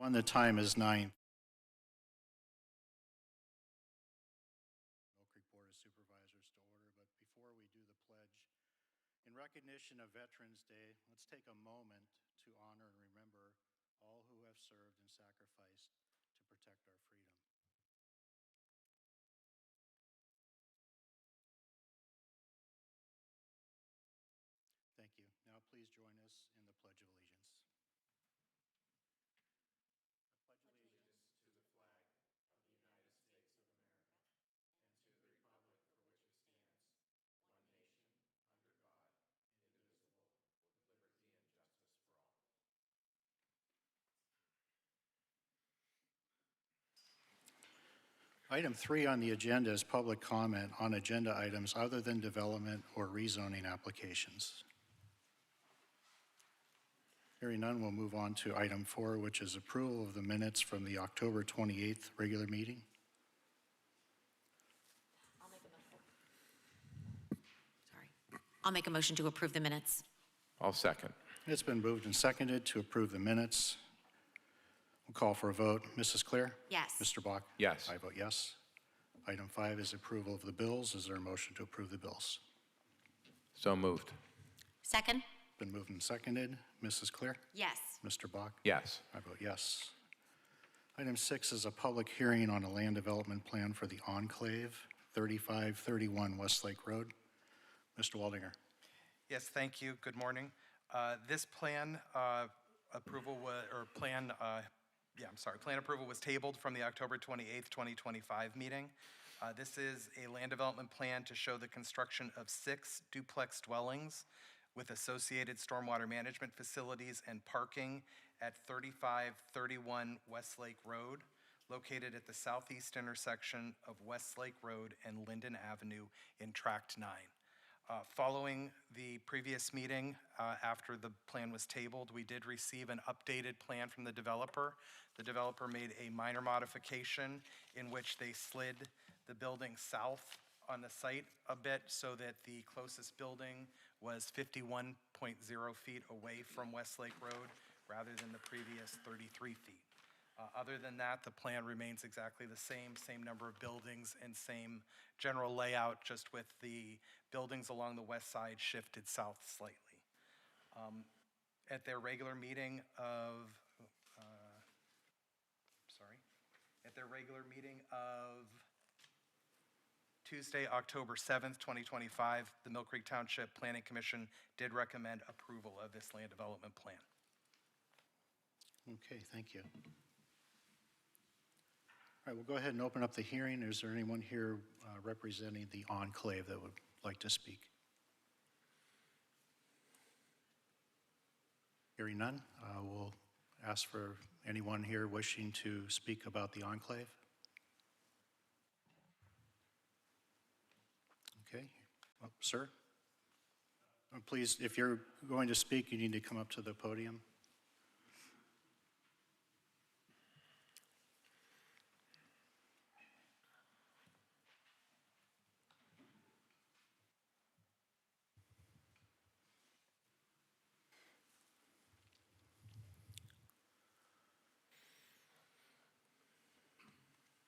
One, the time is 9. Mill Creek Board of Supervisors to order, but before we do the pledge, in recognition of Veterans Day, let's take a moment to honor and remember all who have served and sacrificed to protect our freedom. Thank you. Now please join us in the Pledge of Allegiance. I pledge allegiance to the flag of the United States of America and to the republic for which it stands, one nation, under God, indivisible, with liberty and justice for all. Item 3 on the agenda is public comment on agenda items other than development or rezoning applications. Hearing none, we'll move on to item 4, which is approval of the minutes from the October 28th regular meeting. I'll make a motion to approve the minutes. I'll second. It's been moved and seconded to approve the minutes. We'll call for a vote. Mrs. Clear? Yes. Mr. Bach? Yes. I vote yes. Item 5 is approval of the bills. Is there a motion to approve the bills? So moved. Second? Been moved and seconded. Mrs. Clear? Yes. Mr. Bach? Yes. I vote yes. Item 6 is a public hearing on a land development plan for the Enclave, 3531 Westlake Road. Mr. Waldinger. Yes, thank you. Good morning. This plan approval plan approval was tabled from the October 28th, 2025 meeting. This is a land development plan to show the construction of 6 duplex dwellings with associated stormwater management facilities and parking at 3531 Westlake Road, located at the southeast intersection of Westlake Road and Linden Avenue in Tract 9. Following the previous meeting, after the plan was tabled, we did receive an updated plan from the developer. The developer made a minor modification in which they slid the building south on the site a bit so that the closest building was 51.0 feet away from Westlake Road rather than the previous 33 feet. Other than that, the plan remains exactly the same number of buildings and same general layout, just with the buildings along the west side shifted south slightly. At their regular meeting of, Tuesday, October 7th, 2025, the Mill Creek Township Planning Commission did recommend approval of this land development plan. Okay, thank you. All right, we'll go ahead and open up the hearing. Is there anyone here representing the Enclave that would like to speak? Hearing none, we'll ask for anyone here wishing to speak about the Enclave. Okay, well, sir? Please, if you're going to speak, you need to come up to the podium.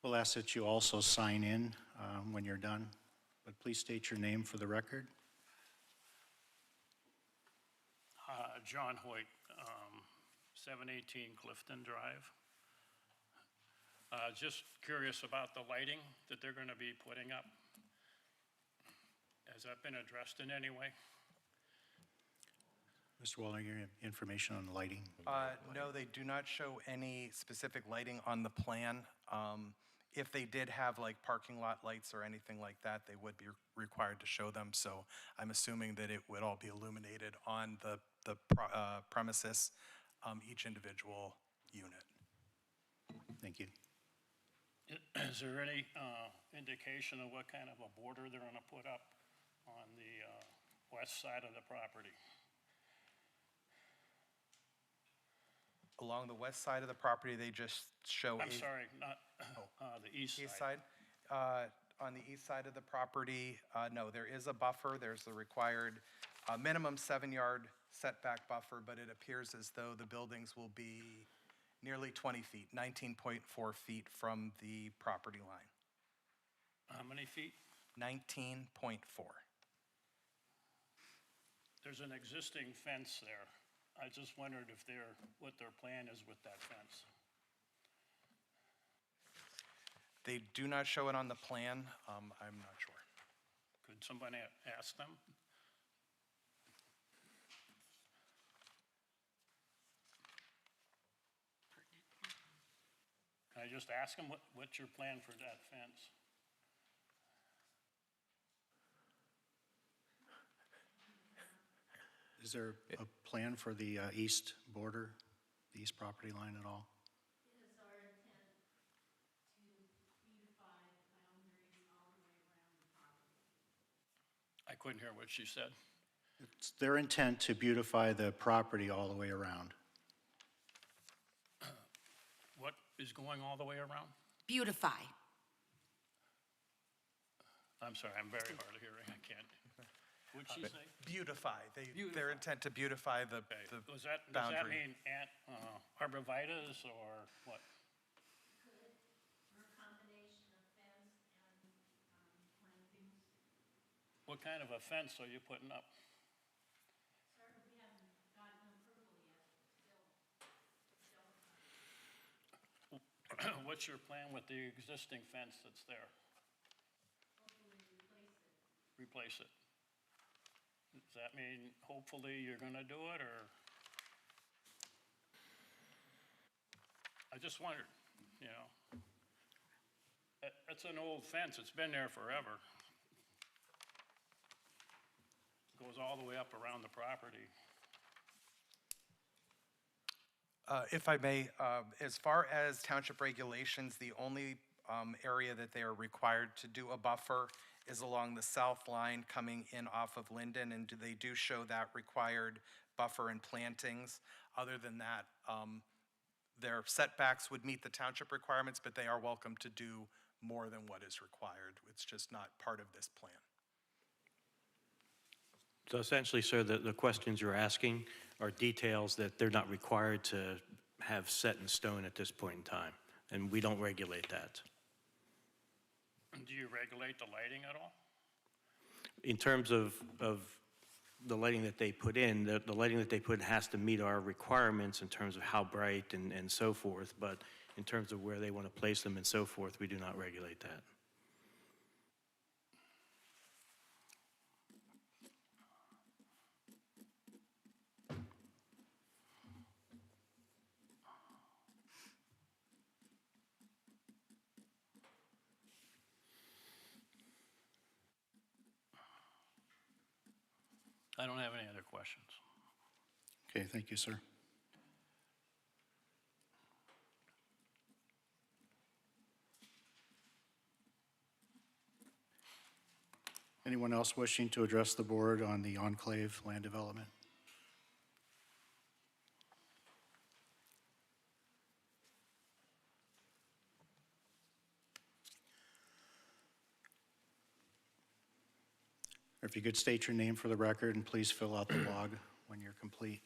We'll ask that you also sign in when you're done, but please state your name for the record. John Hoyt, 718 Clifton Drive. Just curious about the lighting that they're going to be putting up. Has that been addressed in any way? Mr. Wallner, your information on the lighting? No, they do not show any specific lighting on the plan. If they did have like parking lot lights or anything like that, they would be required to show them. So I'm assuming that it would all be illuminated on the premises, each individual unit. Thank you. Is there any indication of what kind of a border they're going to put up on the west side of the property? Along the west side of the property, they just show... I'm sorry, not the east side. East side. On the east side of the property, no, there is a buffer. There's the required minimum 7-yard setback buffer, but it appears as though the buildings will be Nearly 20 feet, 19.4 feet from the property line. How many feet? 19.4. There's an existing fence there. I just wondered if what their plan is with that fence. They do not show it on the plan. I'm not sure. Could somebody ask them? Can I just ask them what's your plan for that fence? Is there a plan for the east border, the east property line at all? It is our intent to beautify the boundaries all the way around the property. I couldn't hear what she said. It's their intent to beautify the property all the way around. What is going all the way around? Beautify. I'm sorry, I'm very hard of hearing. I can't. What'd she say? Beautify. Their Beautify. intent to beautify the Okay. the Does that boundary. mean arborvitae's or what? Could, or a combination of fence and plantings. What kind of a fence are you putting up? Sir, we haven't gotten approval yet, still, What's your plan with the existing fence that's there? hopefully replace it. Replace it? Does that mean hopefully you're gonna do it, or? I just wondered, you know. It's an old fence, it's been there forever. Goes all the way up around the property. If I may, as far as township regulations, the only area that they are required to do a buffer is along the south line coming in off of Linden, and they do show that required buffer and plantings. Other than that, their setbacks would meet the township requirements, but they are welcome to do more than what is required. It's just not part of this plan. So essentially, sir, the questions you're asking are details that they're not required to have set in stone at this point in time, and we don't regulate that. Do you regulate the lighting at all? In terms of the lighting that they put in, the lighting that they put in has to meet our requirements in terms of how bright and so forth, but in terms of where they want to place them and so forth, we do not regulate that. I don't have any other questions. Okay, thank you, sir. Anyone else wishing to address the board on the enclave land development? Or if you could state your name for the record and please fill out the log when you're complete.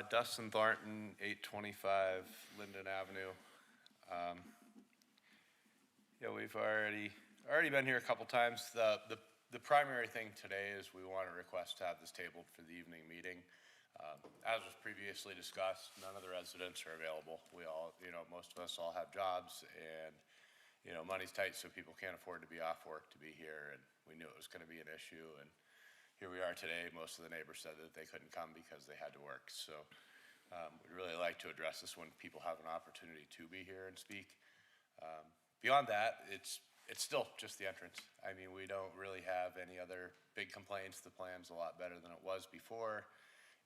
Dustin Thornton, 825 Linden Avenue. Yeah, we've already been here a couple times. The primary thing today is we want to request to have this tabled for the evening meeting. As was previously discussed, none of the residents are available. We all, most of us all have jobs, and money's tight, so people can't afford to be off work to be here, and we knew it was going to be an issue, and here we are today. Most of the neighbors said that they couldn't come because they had to work, so we'd really like to address this when people have an opportunity to be here and speak. Beyond that, it's still just the entrance. I mean, we don't really have any other big complaints. The plan's a lot better than it was before,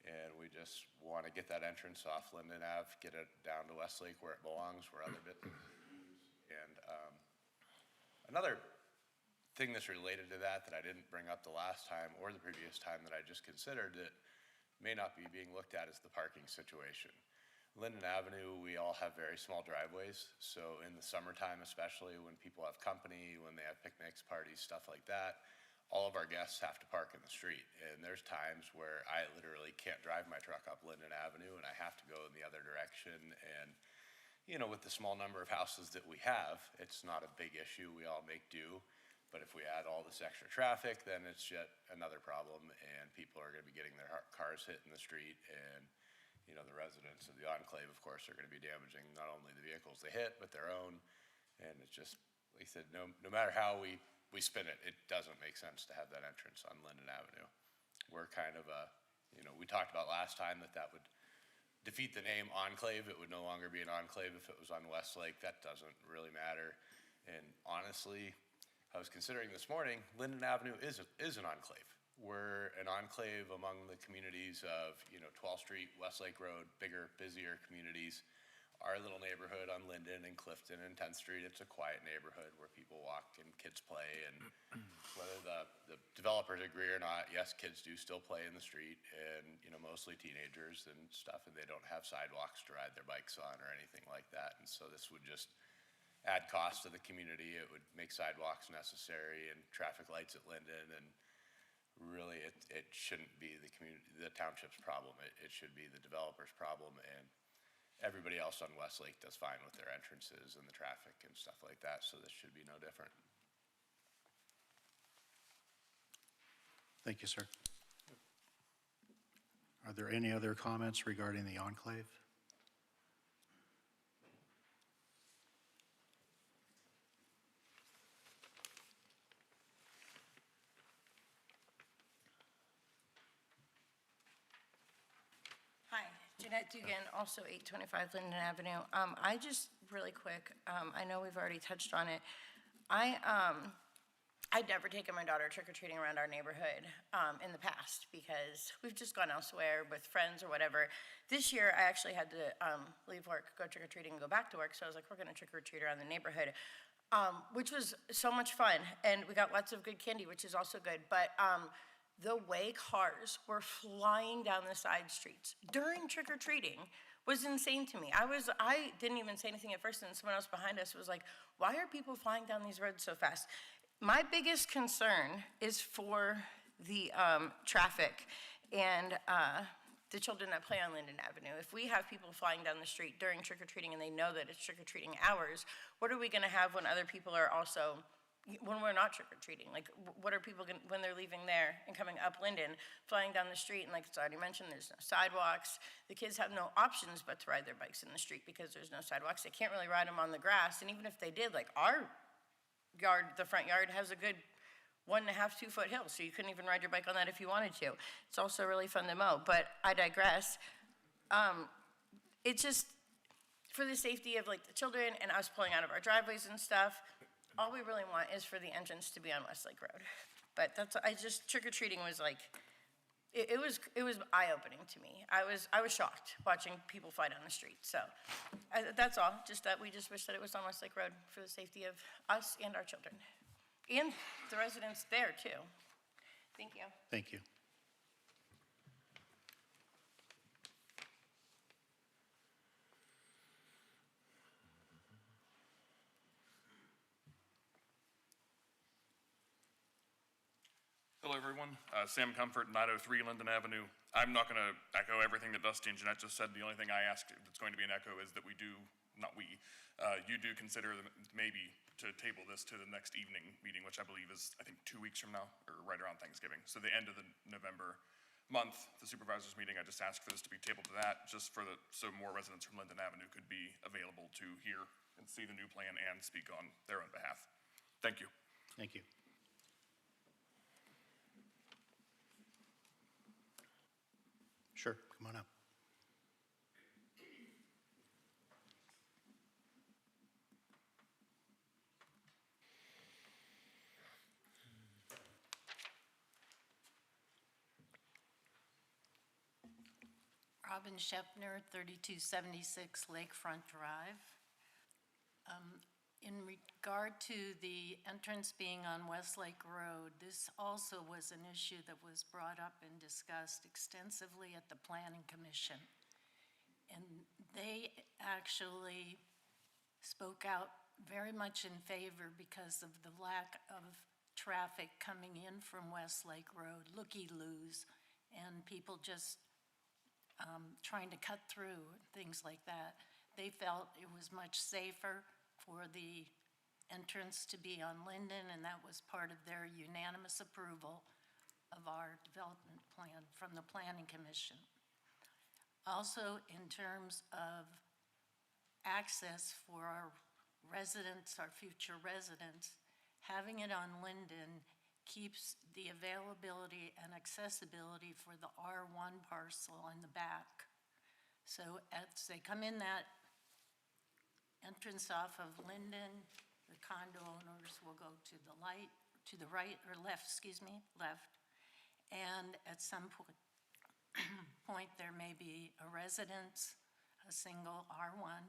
and we just want to get that entrance off Linden Ave, get it down to Westlake where it belongs, where other businesses use. And another thing that's related to that I didn't bring up the last time or the previous time that I just considered that may not be being looked at is the parking situation. Linden Avenue, we all have very small driveways, so in the summertime especially, when people have company, when they have picnics, parties, stuff like that, all of our guests have to park in the street. And there's times where I literally can't drive my truck up Linden Avenue and I have to go in the other direction. And with the small number of houses that we have, it's not a big issue. We all make do. But if we add all this extra traffic, then it's yet another problem, and people are going to be getting their cars hit in the street, and, the residents of the enclave, of course, are going to be damaging not only the vehicles they hit, but their own. And it's just, like I said, no matter how we spin it, it doesn't make sense to have that entrance on Linden Avenue. We're kind of we talked about last time that would defeat the name enclave. It would no longer be an enclave if it was on Westlake. That doesn't really matter. And honestly, I was considering this morning, Linden Avenue is an enclave. We're an enclave among the communities of, 12th Street, Westlake Road, bigger, busier communities. Our little neighborhood on Linden and Clifton and 10th Street, it's a quiet neighborhood where people walk and kids play. And whether the developers agree or not, yes, kids do still play in the street, and, mostly teenagers and stuff, and they don't have sidewalks to ride their bikes on or anything like that. And so this would just add cost to the community. It would make sidewalks necessary and traffic lights at Linden, and really it shouldn't be the township's problem. It should be the developer's problem, and everybody else on Westlake does fine with their entrances and the traffic and stuff like that, so this should be no different. Thank you, sir. Are there any other comments regarding the enclave? Hi, Jeanette Dugan, also 825 Linden Avenue. I just, really quick, I know we've already touched on it. I'd never taken my daughter trick-or-treating around our neighborhood in the past because we've just gone elsewhere with friends or whatever. This year, I actually had to leave work, go trick-or-treating, and go back to work, so I was like, we're gonna trick-or-treat around the neighborhood, which was so much fun, and we got lots of good candy, which is also good, but the way cars were flying down the side streets during trick-or-treating was insane to me. I didn't even say anything at first, and someone else behind us was like, why are people flying down these roads so fast? My biggest concern is for the traffic and the children that play on Linden Avenue. If we have people flying down the street during trick-or-treating and they know that it's trick-or-treating hours, what are we gonna have when other people are also, when we're not trick-or-treating? Like, what are people gonna, when they're leaving there and coming up Linden, flying down the street, and like it's already mentioned, there's no sidewalks. The kids have no options but to ride their bikes in the street because there's no sidewalks. They can't really ride them on the grass, and even if they did, like our yard, the front yard has a good 1.5, 2 foot hill, so you couldn't even ride your bike on that if you wanted to. It's also really fun to mow, but I digress. It's just for the safety of like the children and us pulling out of our driveways and stuff. All we really want is for the entrance to be on Westlake Road. But trick-or-treating was like, it was eye-opening to me. I was shocked watching people fly down the street. So that's all, just that we just wish that it was on Westlake Road for the safety of us and our children. And the residents there too. Thank you. Thank you. Hello, everyone. Sam Comfort, 903 Linden Avenue. I'm not going to echo everything that Dusty and Jeanette just said. The only thing I ask that's going to be an echo is that you do consider maybe to table this to the next evening meeting, which I believe is, I think, 2 weeks from now, or right around Thanksgiving. So the end of the November month, the supervisors meeting, I just asked for this to be tabled to that, just so more residents from Linden Avenue could be available to hear and see the new plan and speak on their own behalf. Thank you. Thank you. Sure, come on up. Robin Shepner, 3276 Lakefront Drive. In regard to the entrance being on Westlake Road, this also was an issue that was brought up and discussed extensively at the Planning Commission. And they actually spoke out very much in favor because of the lack of traffic coming in from Westlake Road, looky-loos, and people just trying to cut through, things like that. they felt it was much safer for the entrance to be on Linden, and that was part of their unanimous approval of our development plan from the Planning Commission. Also, in terms of access for our residents, our future residents, having it on Linden keeps the availability and accessibility for the R1 parcel in the back. So as they come in that entrance off of Linden, the condo owners will go to the right, or left, left. And at some point, there may be a residence, a single R1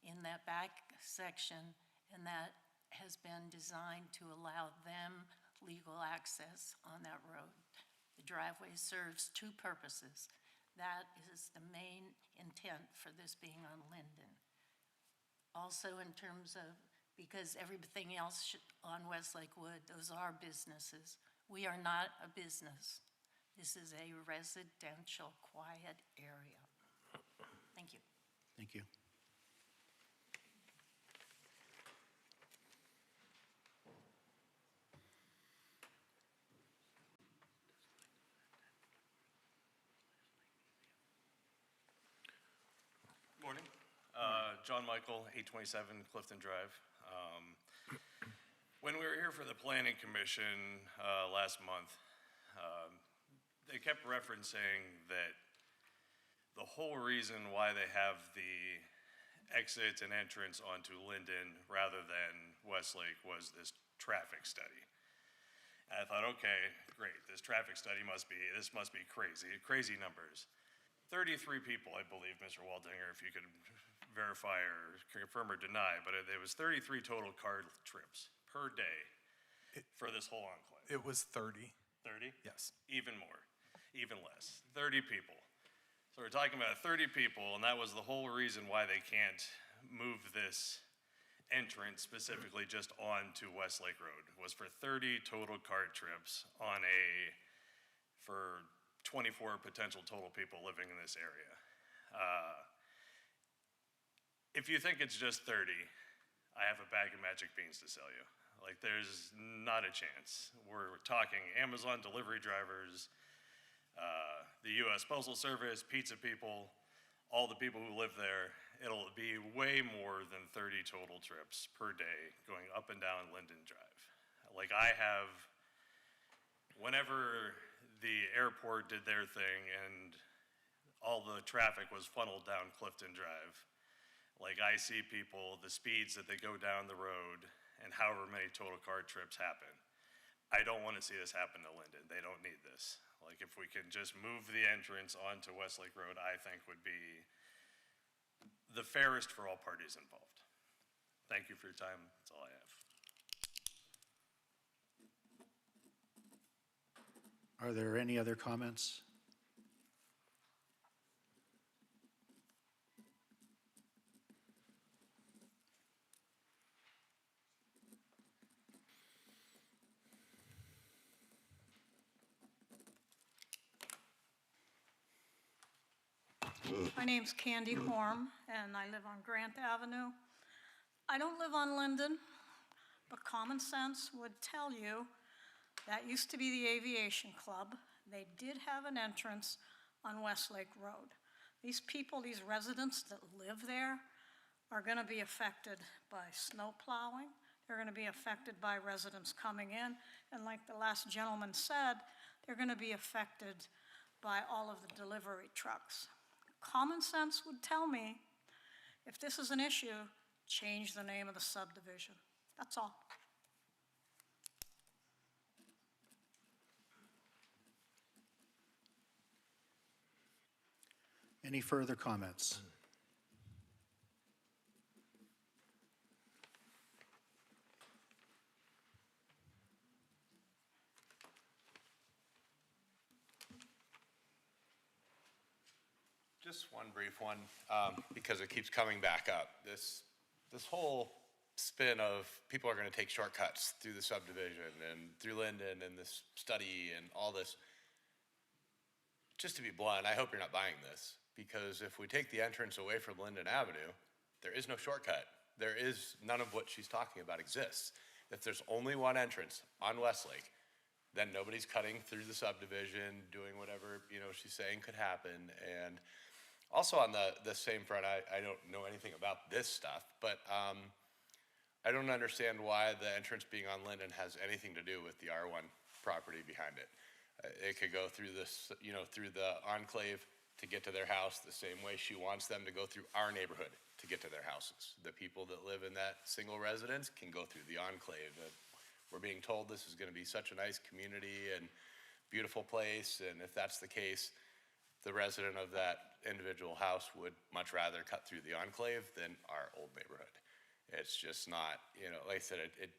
in that back section, and that has been designed to allow them legal access on that road. The driveway serves two purposes. That is the main intent for this being on Linden. Also, in terms of, because everything else on West Lakewood, those are businesses. We are not a business. This is a residential, quiet area. Thank you. Thank you. Morning. John Michael, 827 Clifton Drive. When we were here for the Planning Commission last month, they kept referencing that the whole reason why they have the exits and entrance onto Linden rather than Westlake was this traffic study. And I thought, okay, great, this traffic study must be crazy numbers. 33 people, I believe, Mr. Waldinger, if you could verify or confirm or deny, but it was 33 total car trips per day for this whole enclave. It was 30. 30? Yes. Even more, even less, 30 people. So we're talking about 30 people, and that was the whole reason why they can't move this entrance specifically just onto Westlake Road, was for 30 total car trips for 24 potential total people living in this area. If you think it's just 30, I have a bag of magic beans to sell you. Like, there's not a chance. We're talking Amazon delivery drivers, the US Postal Service, pizza people, all the people who live there. It'll be way more than 30 total trips per day going up and down Linden Drive. Like, whenever the airport did their thing and all the traffic was funneled down Clifton Drive, like, I see people, the speeds that they go down the road and however many total car trips happen. I don't want to see this happen to Linden. They don't need this. Like, if we can just move the entrance onto Westlake Road, I think would be the fairest for all parties involved. Thank you for your time. That's all I have. Are there any other comments? My name's Candy Horm, and I live on Grant Avenue. I don't live on Linden, but common sense would tell you that used to be the Aviation Club. They did have an entrance on Westlake Road. These people, these residents that live there, are going to be affected by snow plowing. They're going to be affected by residents coming in. And like the last gentleman said, they're going to be affected by all of the delivery trucks. Common sense would tell me, if this is an issue, change the name of the subdivision. That's all. Any further comments? Just one brief one, because it keeps coming back up. This whole spin of people are going to take shortcuts through the subdivision and through Linden and this study and all this. Just to be blunt, I hope you're not buying this, because if we take the entrance away from Linden Avenue, there is no shortcut. There is, none of what she's talking about exists. If there's only one entrance on Westlake, then nobody's cutting through the subdivision, doing whatever, she's saying could happen. And also on the same front, I don't know anything about this stuff, but I don't understand why the entrance being on Linden has anything to do with the R1 property behind it. It could go through this, through the enclave to get to their house the same way she wants them to go through our neighborhood to get to their houses. The people that live in that single residence can go through the enclave. We're being told this is gonna be such a nice community and beautiful place, and if that's the case, the resident of that individual house would much rather cut through the enclave than our old neighborhood. It's just not, like I said, it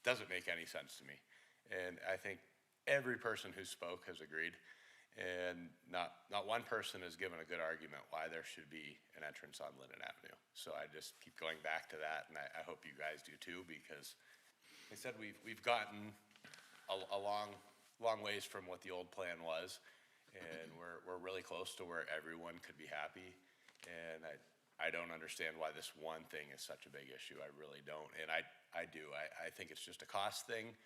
doesn't make any sense to me. And I think every person who spoke has agreed, and not one person has given a good argument why there should be an entrance on Linden Avenue. So I just keep going back to that, and I hope you guys do too, because like I said, we've gotten a long ways from what the old plan was, and we're really close to where everyone could be happy. And I don't understand why this one thing is such a big issue. I really don't. And I do. I think it's just a cost thing.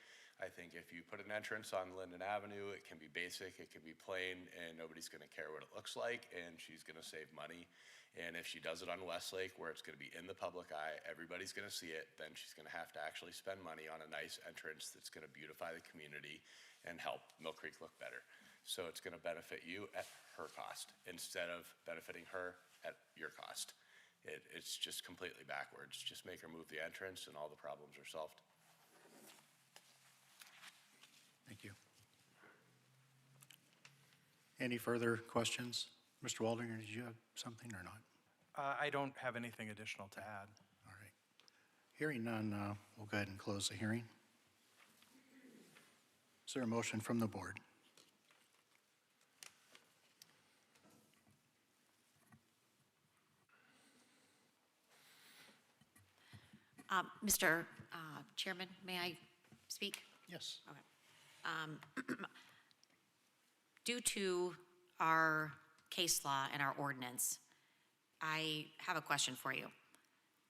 I think if you put an entrance on Linden Avenue, it can be basic, it can be plain, and nobody's gonna care what it looks like, and she's gonna save money. And if she does it on Westlake, where it's gonna be in the public eye, everybody's gonna see it, then she's gonna have to actually spend money on a nice entrance that's gonna beautify the community and help Mill Creek look better. So it's gonna benefit you at her cost, instead of benefiting her at your cost. It's just completely backwards. Just make her move the entrance and all the problems are solved. Thank you. Any further questions? Mr. Waldinger, did you have something or not? I don't have anything additional to add. All right. Hearing none, we'll go ahead and close the hearing. Is there a motion from the board? Mr. Chairman, may I speak? Yes. Okay. Due to our case law and our ordinance, I have a question for you.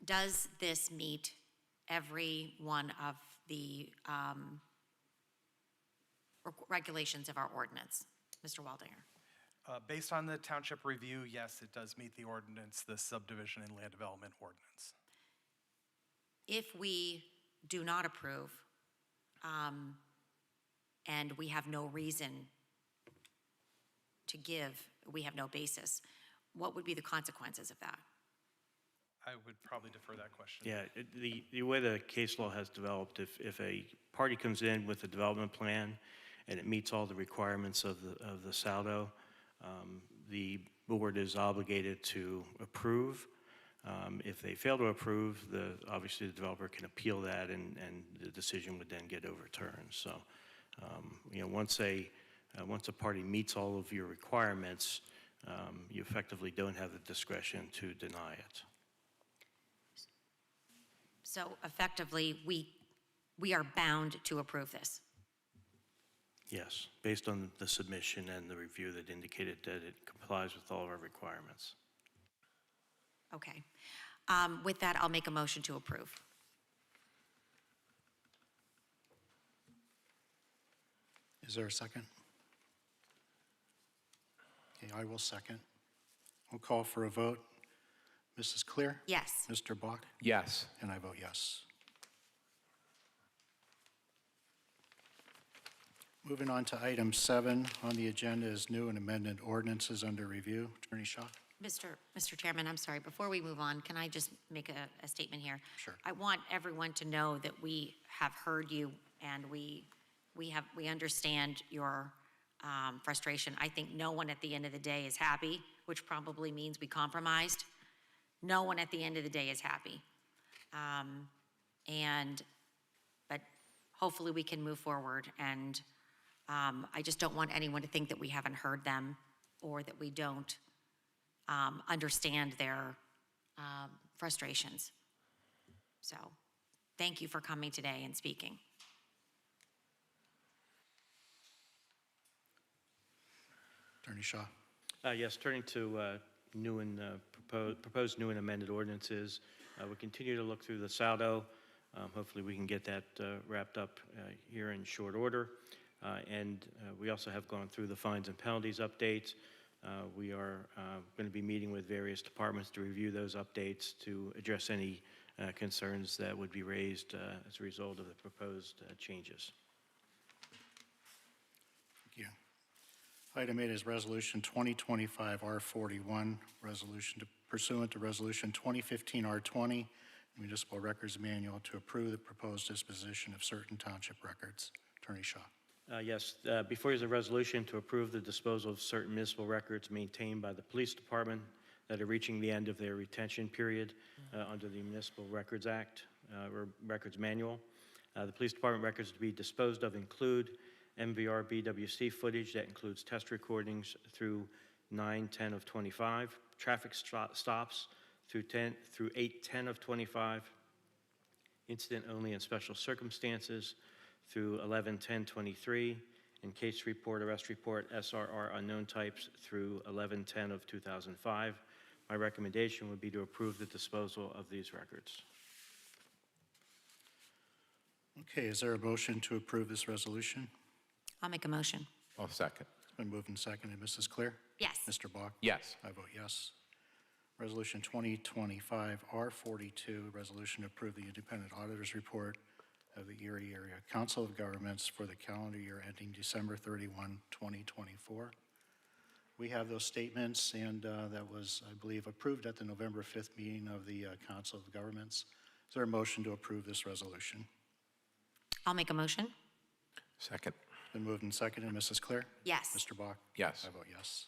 Does this meet every one of the regulations of our ordinance, Mr. Waldinger? Based on the township review, yes, it does meet the ordinance, the subdivision and land development ordinance. If we do not approve, and we have no reason to give, we have no basis, what would be the consequences of that? I would probably defer that question. Yeah, the way the case law has developed, if a party comes in with a development plan and it meets all the requirements of the SALDO, the board is obligated to approve. If they fail to approve, obviously the developer can appeal that, and the decision would then get overturned. So, once a party meets all of your requirements, you effectively don't have the discretion to deny it. So effectively, we are bound to approve this. Yes, based on the submission and the review that indicated that it complies with all of our requirements. Okay. With that, I'll make a motion to approve. Is there a second? Okay, I will second. We'll call for a vote. Mrs. Clear? Yes. Mr. Bach? Yes. And I vote yes. Moving on to item 7 on the agenda is new and amended ordinances under review. Attorney Shaw? Mr. Chairman, I'm sorry, before we move on, can I just make a statement here? Sure. I want everyone to know that we have heard you, and we understand your frustration. I think no one at the end of the day is happy, which probably means we compromised. No one at the end of the day is happy. But hopefully we can move forward, and I just don't want anyone to think that we haven't heard them or that we don't understand their frustrations. So thank you for coming today and speaking. Attorney Shaw? Yes, turning to proposed new and amended ordinances. We continue to look through the saldo. Hopefully, we can get that wrapped up here in short order. And we also have gone through the fines and penalties updates. We are going to be meeting with various departments to review those updates to address any concerns that would be raised as a result of the proposed changes. Thank you. Item 8 is Resolution 2025-R41, resolution pursuant to Resolution 2015-R20, Municipal Records Manual to approve the proposed disposition of certain township records. Attorney Shaw. Yes, before you is a resolution to approve the disposal of certain municipal records maintained by the police department that are reaching the end of their retention period under the Municipal Records Act, or Records Manual. The police department records to be disposed of include MVR BWC footage that includes test recordings through 9/10 of 25, traffic stops through 8/10 of 25, incident only and special circumstances through 11/10/23, and case report, arrest report, SRR unknown types through 11/10 of 2005. My recommendation would be to approve the disposal of these records. Okay, is there a motion to approve this resolution? I'll make a motion. I'll second. It's been moved and seconded. Mrs. Clear? Yes. Mr. Bach? Yes. I vote yes. Resolution 2025-R42, resolution to approve the independent auditor's report of the Erie Area Council of Governments for the calendar year ending December 31, 2024. We have those statements, and that was, I believe, approved at the November 5th meeting of the Council of Governments. Is there a motion to approve this resolution? I'll make a motion. Second. Been moved and seconded. Mrs. Clear? Yes. Mr. Bach? Yes. I vote yes.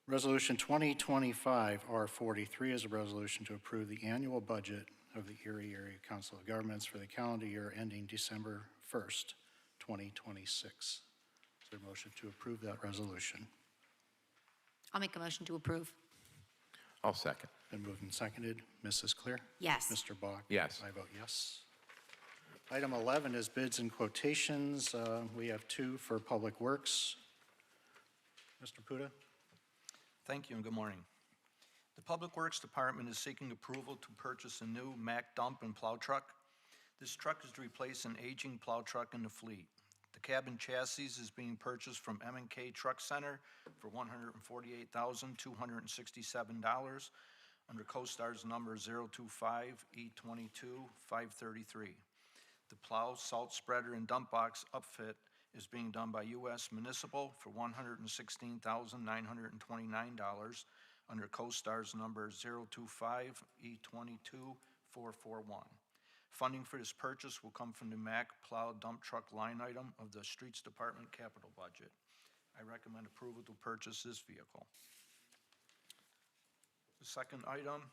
Resolution 2025-R43 is a resolution to approve the annual budget of the Erie Area Council of Governments for the calendar year ending December 1st, 2026. Is there a motion to approve that resolution? I'll make a motion to approve. I'll second. Been moved and seconded. Mrs. Clear? Yes. Mr. Bach? Yes. I vote yes. Item 11 is bids and quotations. We have two for Public Works. Mr. Puda? Thank you and good morning. The Public Works Department is seeking approval to purchase a new Mack dump and plow truck. This truck is to replace an aging plow truck in the fleet. The cabin chassis is being purchased from M&K Truck Center for $148,267 under CoStar's number 025E22-533. The plow, salt spreader, and dump box upfit is being done by U.S. Municipal for $116,929 under CoStar's number 025E22441. Funding for this purchase will come from the Mack plow dump truck line item of the Streets Department capital budget. I recommend approval to purchase this vehicle. The second item,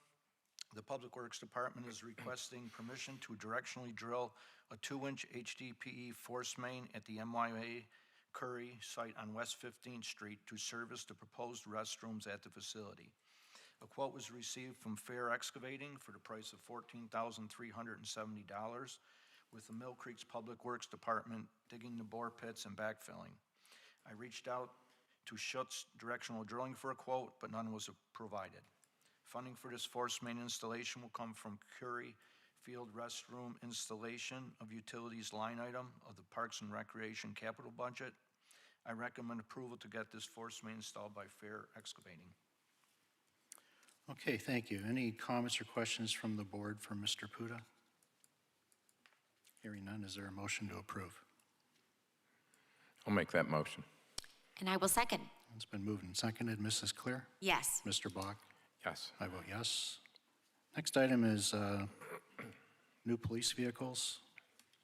the Public Works Department is requesting permission to directionally drill a 2-inch HDPE force main at the MYA Curry site on West 15th Street to service the proposed restrooms at the facility. A quote was received from Fair Excavating for the price of $14,370, with the Mill Creek's Public Works Department digging the bore pits and backfilling. I reached out to Schutz Directional Drilling for a quote, but none was provided. Funding for this force main installation will come from Curry Field Restroom Installation of Utilities line item of the Parks and Recreation capital budget. I recommend approval to get this force main installed by Fair Excavating. Okay, thank you. Any comments or questions from the board for Mr. Puda? Hearing none, is there a motion to approve? I'll make that motion. And I will second. It's been moved and seconded. Mrs. Clear? Yes. Mr. Bach? Yes. I vote yes. Next item is new police vehicles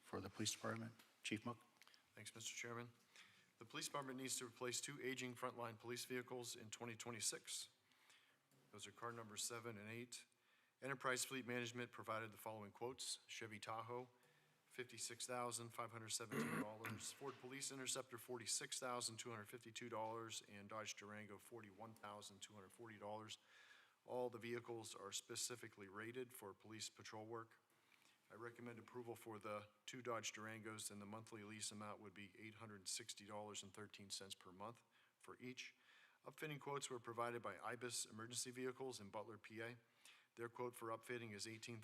for the police department. Chief Mook? Thanks, Mr. Chairman. The police department needs to replace 2 aging frontline police vehicles in 2026. Those are car numbers 7 and 8. Enterprise Fleet Management provided the following quotes: Chevy Tahoe, $56,517. Ford Police Interceptor, $46,252. And Dodge Durango, $41,240. All the vehicles are specifically rated for police patrol work. I recommend approval for the 2 Dodge Durangos, and the monthly lease amount would be $860.13 per month for each. Upfitting quotes were provided by IBIS Emergency Vehicles in Butler, PA. Their quote for upfitting is $18,655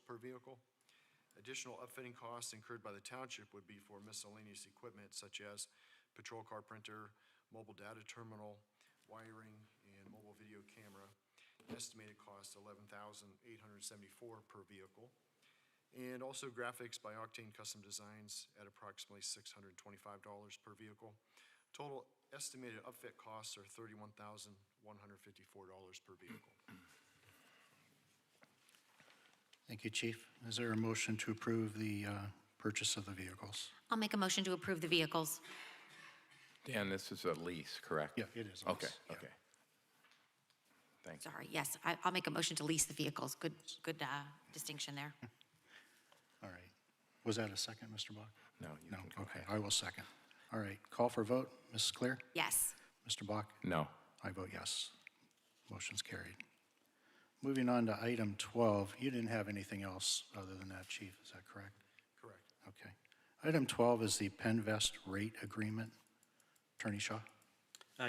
per vehicle. Additional upfitting costs incurred by the township would be for miscellaneous equipment such as patrol car printer, mobile data terminal, wiring, and mobile video camera. Estimated cost $11,874 per vehicle. And also graphics by Octane Custom Designs at approximately $625 per vehicle. Total estimated upfit costs are $31,154 per vehicle. Thank you, Chief. Is there a motion to approve the purchase of the vehicles? I'll make a motion to approve the vehicles. Dan, this is a lease, correct? Yeah, it is a Okay, lease, yeah. okay. Thank you. Sorry, yes, I'll make a motion to lease the vehicles. Good distinction there. All right. Was that a second, Mr. Bach? No, you No, can go okay, ahead. I will second. All right, call for vote. Mrs. Clear? Yes. Mr. Bach? No. I vote yes. Motion's carried. Moving on to item 12, you didn't have anything else other than that, Chief, is that correct? Correct. Okay. Item 12 is the Penvest rate agreement. Attorney Shaw?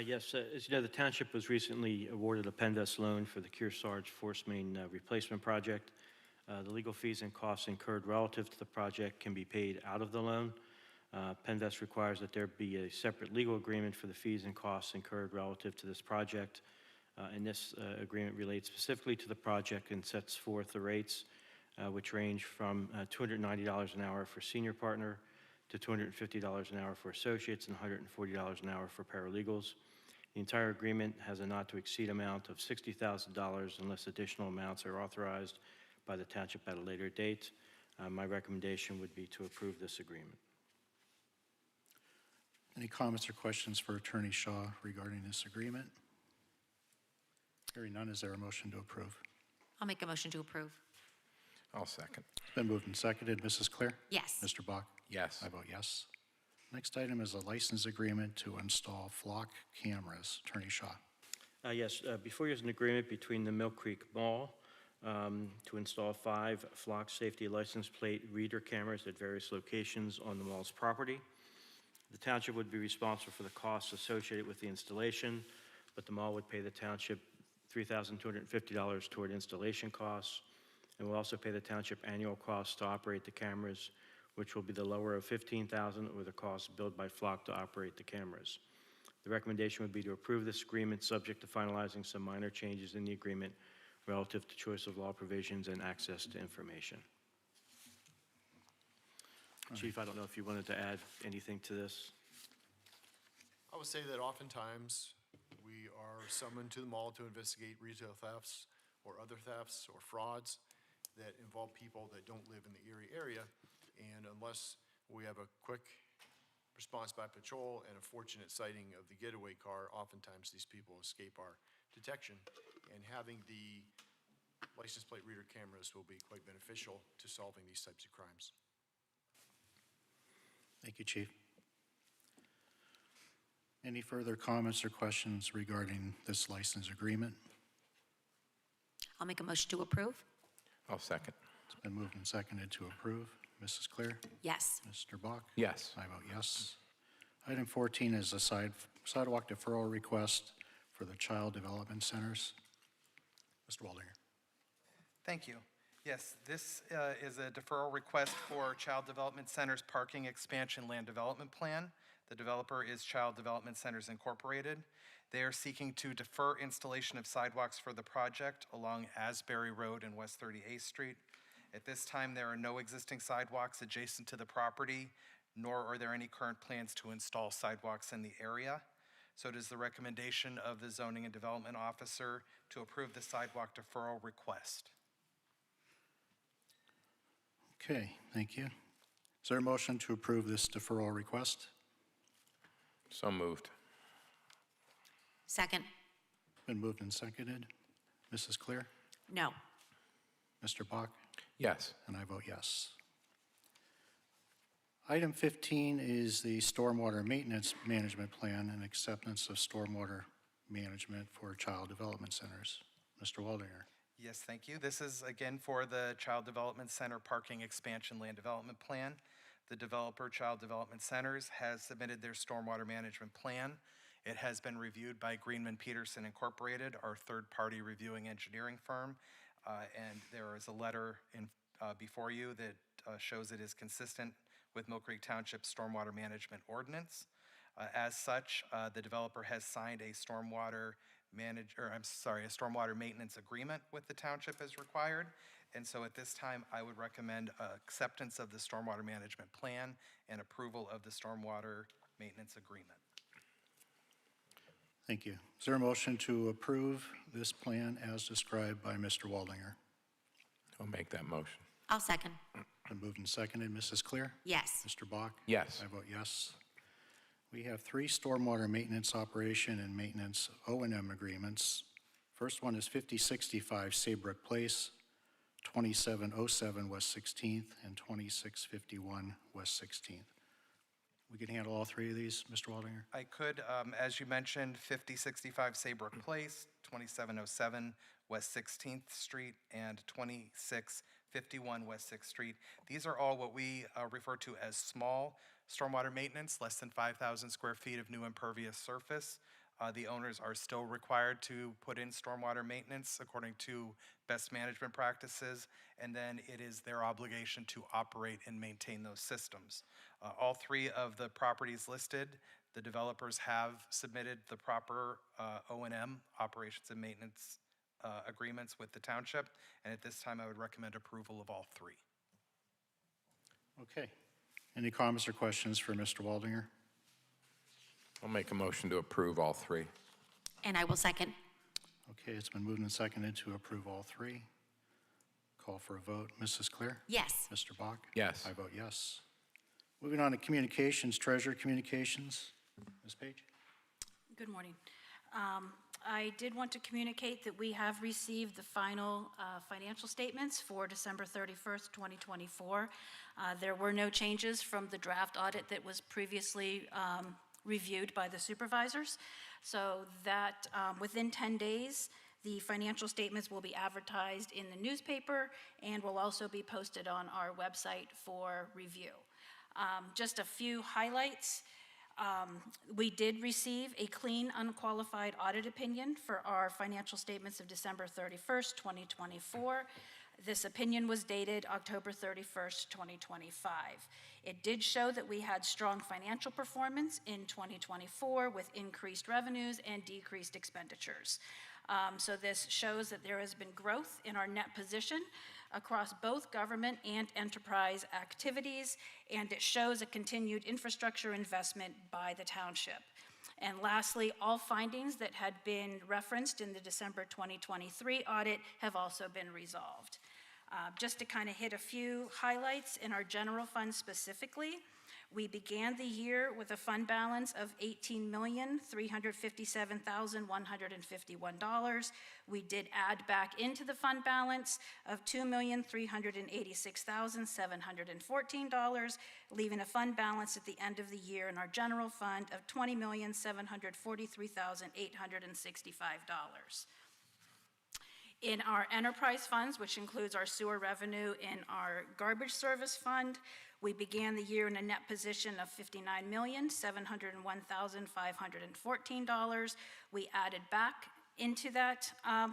Yes, as you know, the township was recently awarded a Penvest loan for the Kearsarge Force Main Replacement Project. The legal fees and costs incurred relative to the project can be paid out of the loan. Penvest requires that there be a separate legal agreement for the fees and costs incurred relative to this project. And this agreement relates specifically to the project and sets forth the rates, which range from $290 an hour for senior partner to $250 an hour for associates and $140 an hour for paralegals. The entire agreement has a not-to-exceed amount of $60,000 unless additional amounts are authorized by the township at a later date. My recommendation would be to approve this agreement. Any comments or questions for Attorney Shaw regarding this agreement? Hearing none, is there a motion to approve? I'll make a motion to approve. I'll second. It's been moved and seconded. Mrs. Clear? Yes. Mr. Bach? Yes. I vote yes. Next item is a license agreement to install flock cameras. Attorney Shaw. Yes, before you is an agreement between the Mill Creek Mall to install 5 flock safety license plate reader cameras at various locations on the mall's property. The township would be responsible for the costs associated with the installation, but the mall would pay the township $3,250 toward installation costs, and will also pay the township annual costs to operate the cameras, which will be the lower of $15,000 or the cost billed by Flock to operate the cameras. The recommendation would be to approve this agreement subject to finalizing some minor changes in the agreement relative to choice of law provisions and access to information. Chief, I don't know if you wanted to add anything to this. I would say that oftentimes we are summoned to the mall to investigate retail thefts or other thefts or frauds that involve people that don't live in the Erie area. And unless we have a quick response by patrol and a fortunate sighting of the getaway car, oftentimes these people escape our detection. And having the license plate reader cameras will be quite beneficial to solving these types of crimes. Thank you, Chief. Any further comments or questions regarding this license agreement? I'll make a motion to approve. I'll second. It's been moved and seconded to approve. Mrs. Clear? Yes. Mr. Bach? Yes. I vote yes. Item 14 is a sidewalk deferral request for the Child Development Centers. Mr. Waldinger. Thank you. Yes, this is a deferral request for Child Development Center's parking expansion land development plan. The developer is Child Development Centers Incorporated. They are seeking to defer installation of sidewalks for the project along Asbury Road and West 38th Street. At this time, there are no existing sidewalks adjacent to the property, nor are there any current plans to install sidewalks in the area. So it is the recommendation of the Zoning and Development Officer to approve the sidewalk deferral request. Okay, thank you. Is there a motion to approve this deferral request? So moved. Second. Been moved and seconded. Mrs. Clear? No. Mr. Bach? Yes. And I vote yes. Item 15 is the Stormwater Maintenance Management Plan and acceptance of stormwater management for Child Development Centers. Mr. Waldinger. Yes, thank you. This is again for the Child Development Center Parking Expansion Land Development Plan. The developer, Child Development Centers, has submitted their stormwater management plan. It has been reviewed by Greenman Peterson Incorporated, our third-party reviewing engineering firm, and there is a letter before you that shows it is consistent with Mill Creek Township Stormwater Management Ordinance. As such, the developer has signed a stormwater maintenance agreement with the township as required. And so at this time, I would recommend acceptance of the stormwater management plan and approval of the stormwater maintenance agreement. Thank you. Is there a motion to approve this plan as described by Mr. Waldinger? I'll make that motion. I'll second. Been moved and seconded. Mrs. Clear? Yes. Mr. Bach? Yes. I vote yes. We have 3 stormwater maintenance operation and maintenance O&M agreements. First one is 5065 Saybrook Place, 2707 West 16th, and 2651 West 16th. We can handle all 3 of these, Mr. Waldinger? I could, as you mentioned, 5065 Saybrook Place, 2707 West 16th Street, and 2651 West 6th Street. These are all what we refer to as small stormwater maintenance, less than 5,000 square feet of new impervious surface. The owners are still required to put in stormwater maintenance according to best management practices, and then it is their obligation to operate and maintain those systems. All 3 of the properties listed, the developers have submitted the proper O&M, operations and maintenance agreements with the township, and at this time I would recommend approval of all 3. Okay. Any comments or questions for Mr. Waldinger? I'll make a motion to approve all 3. And I will second. Okay, it's been moved and seconded to approve all 3. Call for a vote. Mrs. Clear? Yes. Mr. Bach? Yes. I vote yes. Moving on to communications, Treasurer Communications. Ms. Page? Good morning. I did want to communicate that we have received the final financial statements for December 31st, 2024. There were no changes from the draft audit that was previously reviewed by the supervisors. So that within 10 days, the financial statements will be advertised in the newspaper and will also be posted on our website for review. Just a few highlights. We did receive a clean, unqualified audit opinion for our financial statements of December 31st, 2024. This opinion was dated October 31st, 2025. It did show that we had strong financial performance in 2024 with increased revenues and decreased expenditures. So this shows that there has been growth in our net position across both government and enterprise activities, and it shows a continued infrastructure investment by the township. And lastly, all findings that had been referenced in the December 2023 audit have also been resolved. Just to kind of hit a few highlights in our general fund specifically, we began the year with a fund balance of $18,357,151. We did add back into the fund balance of $2,386,714, leaving a fund balance at the end of the year in our general fund of $20,743,865. In our enterprise funds, which includes our sewer revenue and our garbage service fund, we began the year in a net position of $59,701,514. We added back into that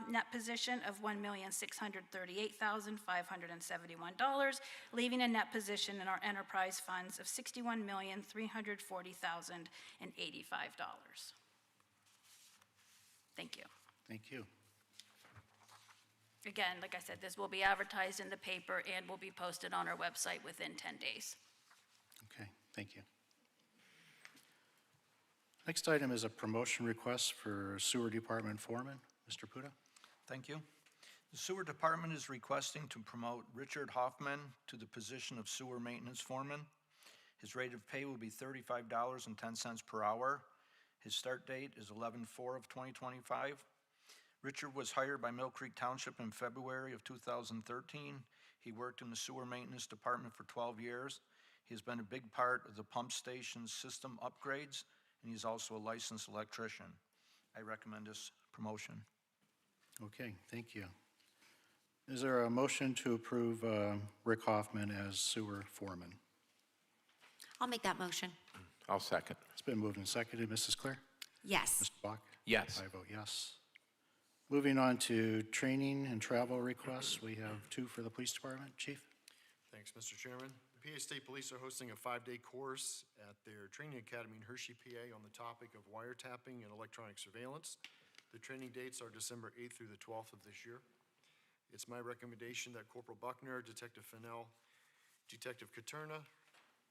net position of $1,638,571, leaving a net position in our enterprise funds of $61,340,085. Thank you. Thank you. Again, like I said, this will be advertised in the paper and will be posted on our website within 10 days. Okay, thank you. Next item is a promotion request for Sewer Department Foreman. Mr. Puda? Thank you. The Sewer Department is requesting to promote Richard Hoffman to the position of Sewer Maintenance Foreman. His rate of pay will be $35.10 per hour. His start date is 11/4/2025. Richard was hired by Mill Creek Township in February of 2013. He worked in the Sewer Maintenance Department for 12 years. He has been a big part of the pump station system upgrades, and he's also a licensed electrician. I recommend this promotion. Okay, thank you. Is there a motion to approve Rick Hoffman as sewer foreman? I'll make that motion. I'll second. It's been moved and seconded. Mrs. Claire? Yes. Mr. Bach? Yes. I vote yes. Moving on to training and travel requests, we have 2 for the police department. Chief? Thanks, Mr. Chairman. The PA State Police are hosting a 5-day course at their training academy in Hershey, PA on the topic of wiretapping and electronic surveillance. The training dates are December 8th through the 12th of this year. It's my recommendation that Corporal Buckner, Detective Fennell, Detective Katerna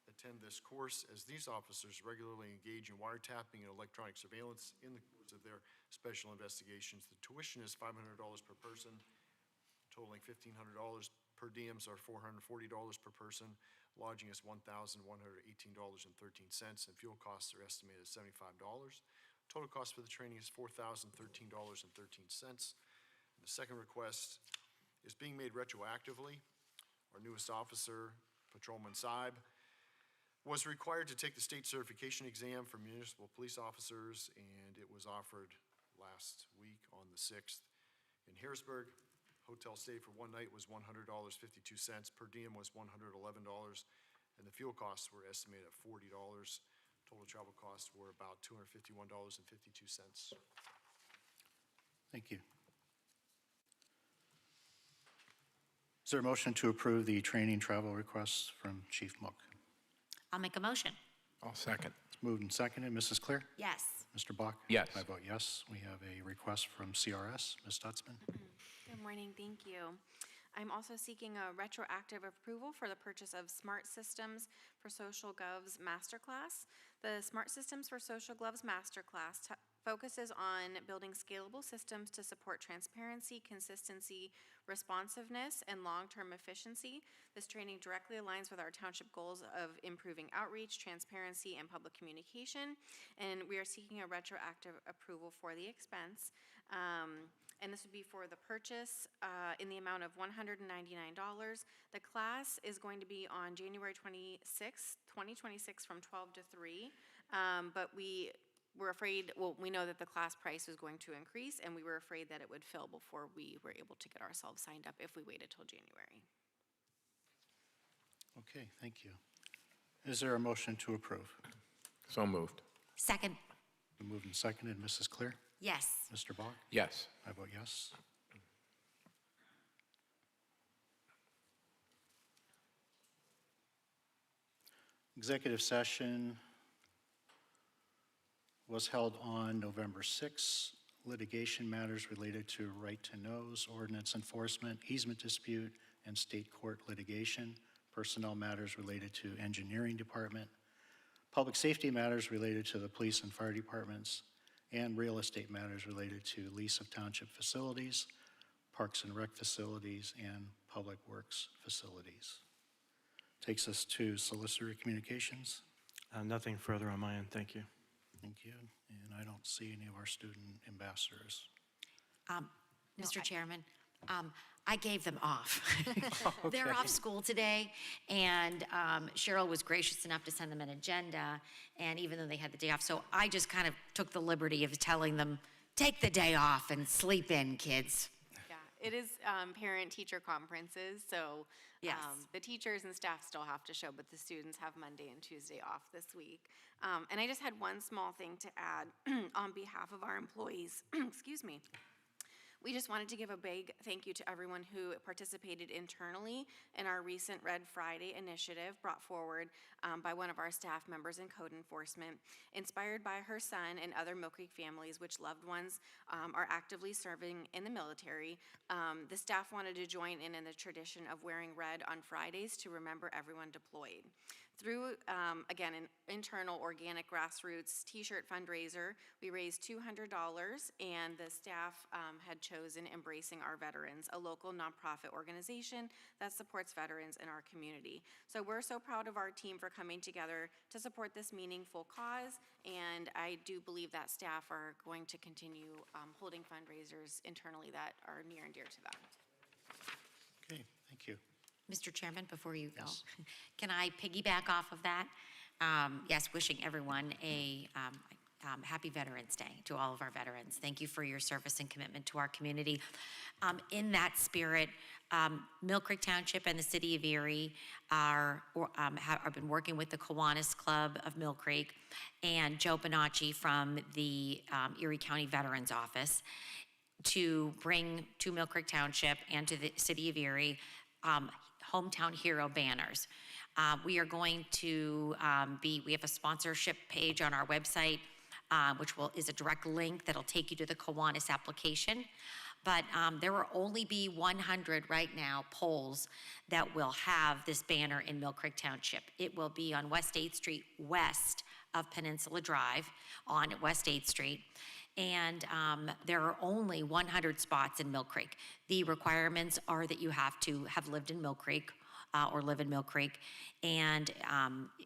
attend this course, as these officers regularly engage in wiretapping and electronic surveillance in the course of their special investigations. The tuition is $500 per person, totaling $1,500. Per diems are $440 per person. Lodging is $1,118.13, and fuel costs are estimated at $75. Total cost for the training is $4,013.13. The second request is being made retroactively. Our newest officer, Patrolman Saib, was required to take the state certification exam for municipal police officers, and it was offered last week on the 6th in Harrisburg. Hotel stay for one night was $100.52. Per diem was $111, and the fuel costs were estimated at $40. Total travel costs were about $251.52. Thank you. Is there a motion to approve the training travel requests from Chief Mook? I'll make a motion. I'll second. It's moved and seconded. Mrs. Claire? Yes. Mr. Bach? Yes. I vote yes. We have a request from CRS. Ms. Stutzman? Good morning, thank you. I'm also seeking a retroactive approval for the purchase of Smart Systems for Social Gov's Masterclass. The Smart Systems for Social Gov's Masterclass focuses on building scalable systems to support transparency, consistency, responsiveness, and long-term efficiency. This training directly aligns with our township goals of improving outreach, transparency, and public communication, and we are seeking a retroactive approval for the expense. And this would be for the purchase in the amount of $199. The class is going to be on January 26th, 2026 from 12 to 3, but we're afraid, well, we know that the class price was going to increase, and we were afraid that it would fill before we were able to get ourselves signed up if we waited till January. Okay, thank you. Is there a motion to approve? So moved. Second. Been moved and seconded. Mrs. Claire? Yes. Mr. Bach? Yes. I vote yes. Executive session was held on November 6th. Litigation matters related to right to knows, ordinance enforcement, easement dispute, and state court litigation. Personnel matters related to engineering department. Public safety matters related to the police and fire departments, and real estate matters related to lease of township facilities, parks and rec facilities, and public works facilities. Takes us to solicitor communications. Nothing further on my end, thank you. Thank you. And I don't see any of our student ambassadors. Mr. Chairman, I gave them off. They're off school today, and Cheryl was gracious enough to send them an agenda, and even though they had the day off, so I just kind of took the liberty of telling them, take the day off and sleep in, kids. Yeah, it is parent-teacher conferences, so Yes. The teachers and staff still have to show, but the students have Monday and Tuesday off this week. And I just had one small thing to add on behalf of our employees. Excuse me. We just wanted to give a big thank you to everyone who participated internally in our recent Red Friday initiative brought forward by one of our staff members in code enforcement. Inspired by her son and other Mill Creek families, which loved ones are actively serving in the military, the staff wanted to join in the tradition of wearing red on Fridays to remember everyone deployed. Through, again, an internal organic grassroots t-shirt fundraiser, we raised $200, and the staff had chosen Embracing Our Veterans, a local nonprofit organization that supports veterans in our community. So we're so proud of our team for coming together to support this meaningful cause, and I do believe that staff are going to continue holding fundraisers internally that are near and dear to them. Okay, thank you. Mr. Chairman, before you go, Yes. can I piggyback off of that? Yes, wishing everyone a happy Veterans Day to all of our veterans. Thank you for your service and commitment to our community. In that spirit, Mill Creek Township and the City of Erie have been working with the Kiwanis Club of Mill Creek and Joe Bonacci from the Erie County Veterans Office to bring to Mill Creek Township and to the City of Erie hometown hero banners. We are going to we have a sponsorship page on our website, which is a direct link that'll take you to the Kiwanis application. But there will only be 100 right now poles that will have this banner in Mill Creek Township. It will be on West 8th Street, west of Peninsula Drive on West 8th Street. And there are only 100 spots in Mill Creek. The requirements are that you have to have lived in Mill Creek or live in Mill Creek, and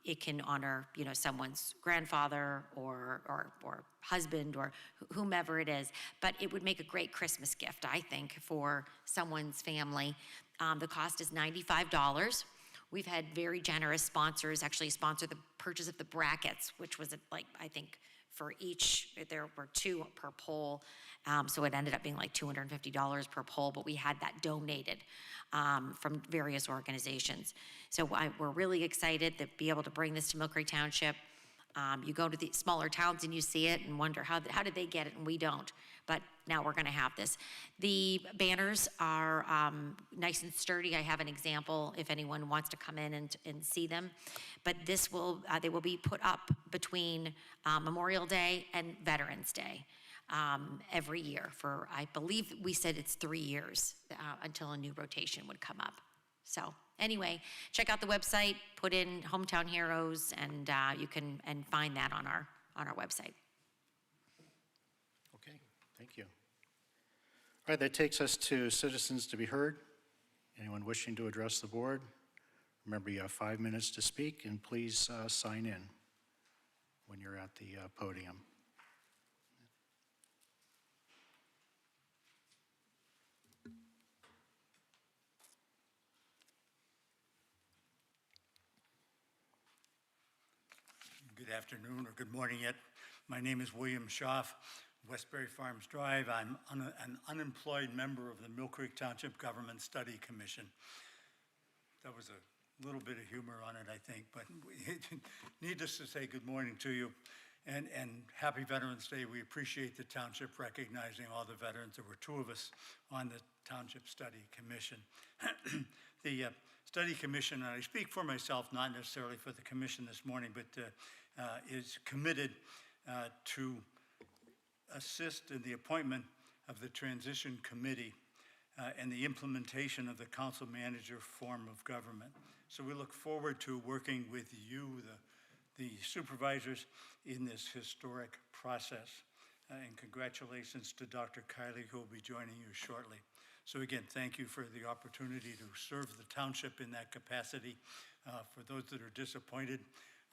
it can honor, someone's grandfather or husband or whomever it is. But it would make a great Christmas gift, I think, for someone's family. The cost is $95. We've had very generous sponsors actually sponsor the purchase of the brackets, which was I think for each, there were 2 per pole. So it ended up being like $250 per pole, but we had that donated from various organizations. So we're really excited to be able to bring this to Mill Creek Township. You go to the smaller towns and you see it and wonder how did they get it and we don't. But now we're going to have this. The banners are nice and sturdy. I have an example if anyone wants to come in and see them. But they will be put up between Memorial Day and Veterans Day every year for, I believe we said it's 3 years until a new rotation would come up. So anyway, check out the website, put in Hometown Heroes, and you can find that on our website. Okay, thank you. All right, that takes us to citizens to be heard. Anyone wishing to address the board? Remember, you have 5 minutes to speak, and please sign in when you're at the podium. Good afternoon or good morning yet. My name is William Schaff, Westbury Farms Drive. I'm an unemployed member of the Mill Creek Township Government Study Commission. That was a little bit of humor on it, I think, but needless to say, good morning to you and happy Veterans Day. We appreciate the township recognizing all the veterans. There were 2 of us on the Township Study Commission. The Study Commission, and I speak for myself, not necessarily for the commission this morning, but is committed to assist in the appointment of the Transition Committee and the implementation of the council manager form of government. So we look forward to working with you, the supervisors, in this historic process. And congratulations to Dr. Kiley, who will be joining you shortly. So again, thank you for the opportunity to serve the township in that capacity. For those that are disappointed,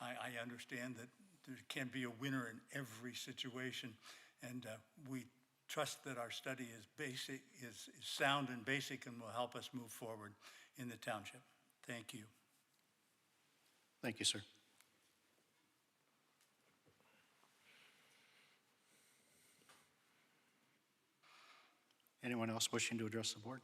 I understand that there can be a winner in every situation, and we trust that our study is sound and basic and will help us move forward in the township. Thank you. Thank you, sir. Anyone else wishing to address the board?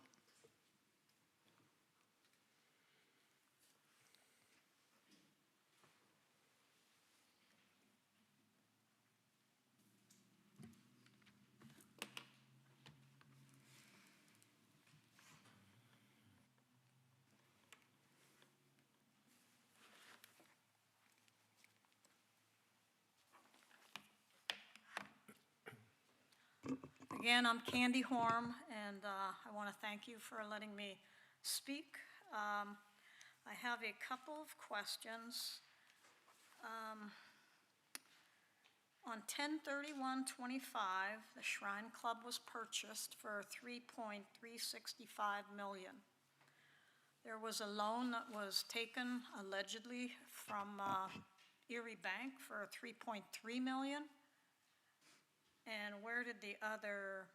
Again, I'm Candy Horm, and I want to thank you for letting me speak. I have a couple of questions. On 10/31/25, the Shrine Club was purchased for $3.365 million. There was a loan that was taken allegedly from Erie Bank for $3.3 million. And where did the other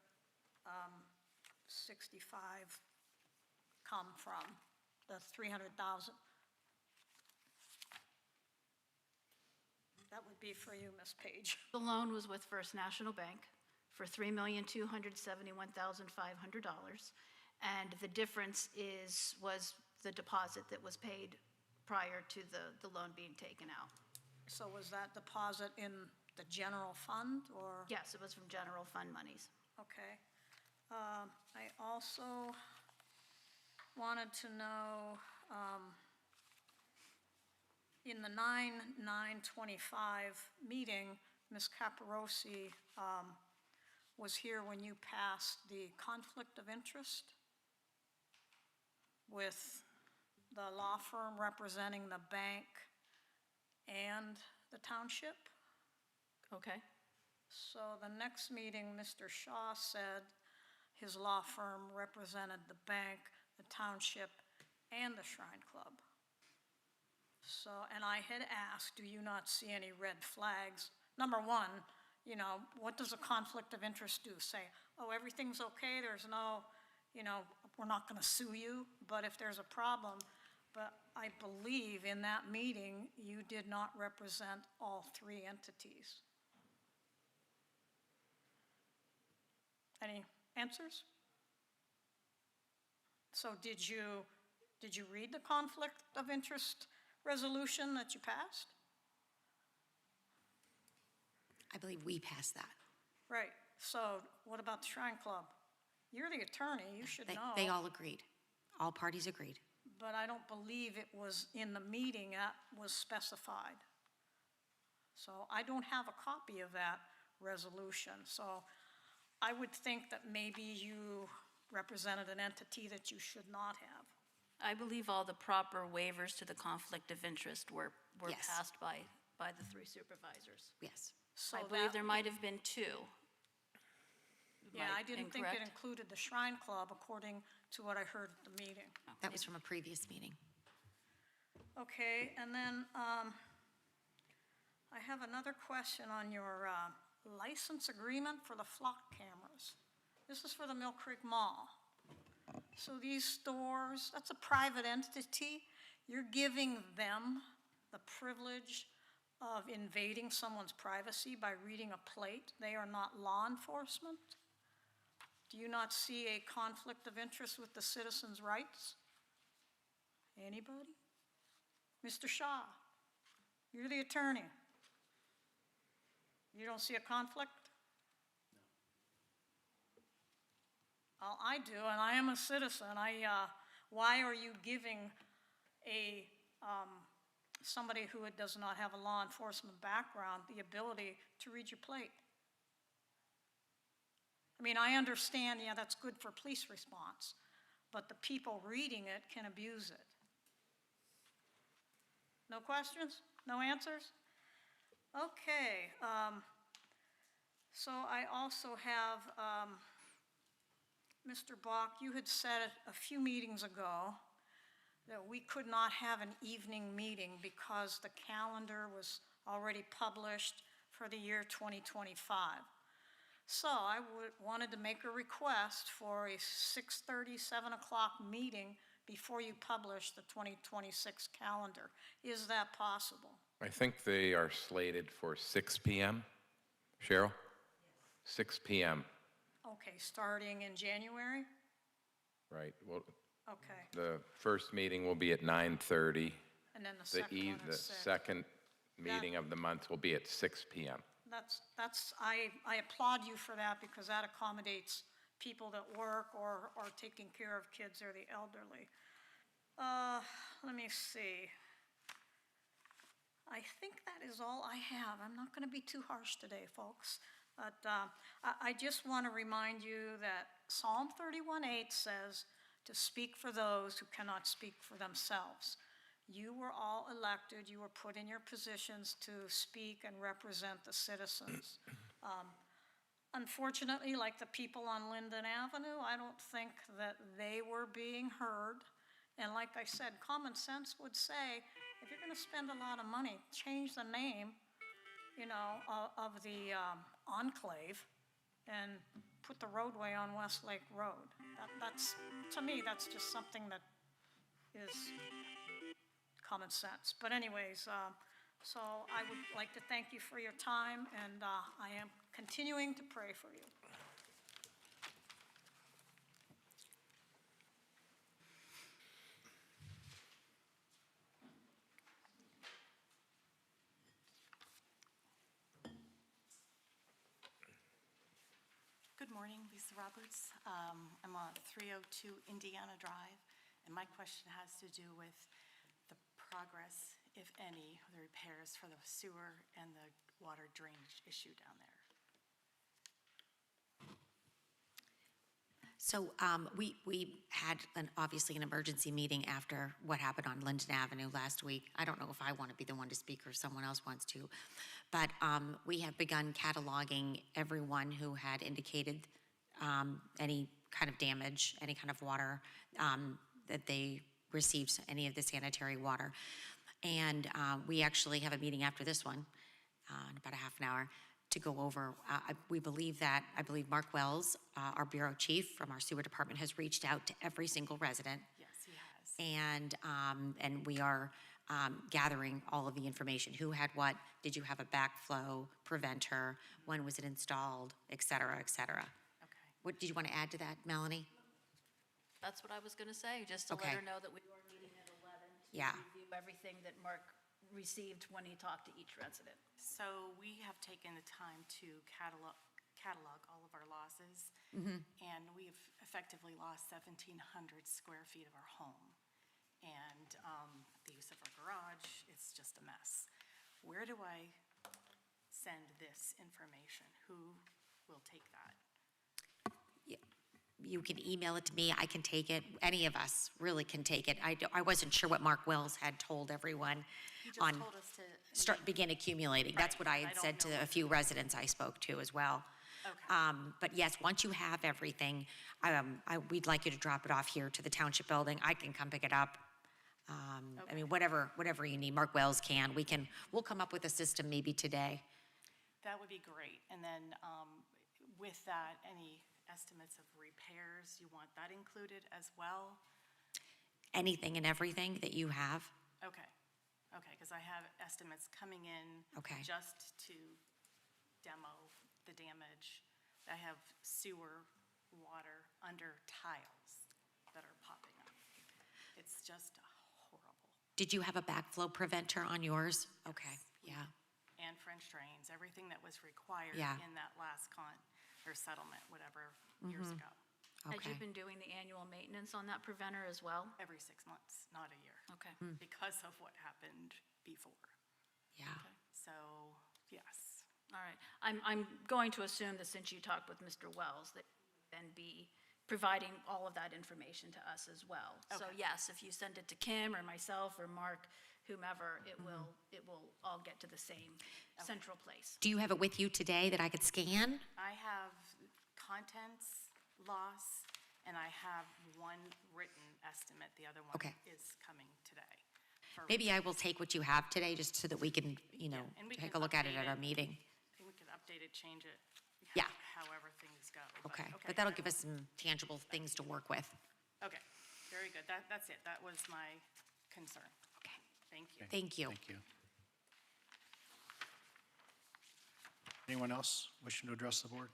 65 come from, the 300,000? That would be for you, Ms. Page. The loan was with First National Bank for $3,271,500. And the difference was the deposit that was paid prior to the loan being taken out. So was that deposit in the general fund, or? Yes, it was from general fund monies. Okay. I also wanted to know, in the 9/9/25 meeting, Ms. Caparosi was here when you passed the conflict of interest with the law firm representing the bank and the township. Okay. So the next meeting, Mr. Shaw said his law firm represented the bank, the township, and the Shrine Club. So, and I had asked, do you not see any red flags? Number one, you know, what does a conflict of interest do? Say, oh, everything's okay, there's no, you know, we're not gonna sue you, but if there's a problem, but I believe in that meeting, you did not represent all three entities. Any answers? So did you read the conflict of interest resolution that you passed? I believe we passed that. Right, so what about the Shrine Club? You're the attorney, you should know. They all agreed. All parties agreed. But I don't believe it was in the meeting that was specified. So I don't have a copy of that resolution. So I would think that maybe you represented an entity that you should not have. I believe all the proper waivers to the conflict of interest were Yes. passed by the three supervisors. Yes. So I believe that- there might have been two. Yeah, Am I didn't think it incorrect? included the Shrine Club according to what I heard at the meeting. That was from a previous meeting. Okay, and then I have another question on your license agreement for the flock cameras. This is for the Mill Creek Mall. So these stores, that's a private entity. You're giving them the privilege of invading someone's privacy by reading a plate. They are not law enforcement. Do you not see a conflict of interest with the citizens' rights? Anybody? Mr. Shaw, you're the attorney. You don't see a conflict? Well, I do, and I am a citizen. Why are you giving somebody who does not have a law enforcement background the ability to read your plate? I mean, I understand, yeah, that's good for police response, but the people reading it can abuse it. No questions? No answers? Okay, so I also have, Mr. Bach, you had said a few meetings ago that we could not have an evening meeting because the calendar was already published for the year 2025. So I wanted to make a request for a 6:30, 7 o'clock meeting before you publish the 2026 calendar. Is that possible? I think they are slated for 6 PM. Cheryl? 6 PM, Okay, starting in January? right. Well, Okay, the first meeting will be at 9:30. and then the The second one the at 6. second meeting of the month will be at 6 PM. I applaud you for that because that accommodates people that work or are taking care of kids or the elderly. Let me see. I think that is all I have. I'm not going to be too harsh today, folks. But I just want to remind you that Psalm 31:8 says to speak for those who cannot speak for themselves. You were all elected, you were put in your positions to speak and represent the citizens. Unfortunately, like the people on Linden Avenue, I don't think that they were being heard. And like I said, common sense would say, if you're going to spend a lot of money, change the name, you know, of the enclave and put the roadway on Westlake Road. That's, to me, that's just something that is common sense. But anyways, So I would like to thank you for your time, and I am continuing to pray for you. Good morning, Lisa Roberts. I'm on 302 Indiana Drive, and my question has to do with the progress, if any, of the repairs for the sewer and the water drainage issue down there. So we had obviously an emergency meeting after what happened on Linden Avenue last week. I don't know if I want to be the one to speak or someone else wants to, but we have begun cataloging everyone who had indicated any kind of damage, any kind of water, that they received any of the sanitary water. And we actually have a meeting after this one in about a half an hour to go over. We believe that, I believe Mark Wells, our bureau chief from our sewer department, has reached out to every single resident. Yes, he has. And we are gathering all of the information. Who had what? Did you have a backflow preventer? When was it installed? Et cetera, et cetera. Okay. What, did you want to add to that, Melanie? That's what I was going to say, just to Okay. let her know that we are meeting at 11 to Yeah. review everything that Mark received when he talked to each resident. So we have taken the time to catalog all of our losses, Mm-hmm. and we've effectively lost 1,700 square feet of our home. And the use of our garage, it's just a mess. Where do I send this information? Who will take that? You can email it to me. I can take it. Any of us really can take it. I wasn't sure what Mark Wells had told everyone He just on told us to begin accumulating. That's Right, what I I had don't said to know a what few residents I spoke to as well. Okay. But yes, once you have everything, we'd like you to drop it off here to the township building. I can come pick it up. I mean, whatever you need. Mark Wells can. We'll come up with a system maybe today. That would be great. And then with that, any estimates of repairs, you want that included as well? Anything and everything that you have. Okay, because I have estimates coming in. Okay. Just to demo the damage. I have sewer water under tiles that are popping up. It's just horrible. Did you have a backflow preventer on yours? Okay, yeah. And French drains, everything that was required Yeah. in that last settlement, whatever, years ago. Had you Okay. been doing the annual maintenance on that preventer as well? Every 6 months, not a year. Okay. Because of what happened before. Yeah. So, yes. All right. I'm going to assume that since you talked with Mr. Wells, that you would then be providing all of that information to us as well. So Okay. yes, if you send it to Kim or myself or Mark, whomever, it will all get to the same central place. Do you have it with you today that I could scan? I have contents, loss, and I have one written estimate. The other one Okay. is coming today. for- Maybe I will take what you have today, just so that we can, and we take can a look at it update at our it. meeting. And we can update it, change it. Yeah. However things go. Okay, but that'll give us some tangible things to work with. Okay, very good. That's it. That was my concern. Okay. Thank you. Thank you. Thank you. Anyone else wishing to address the board?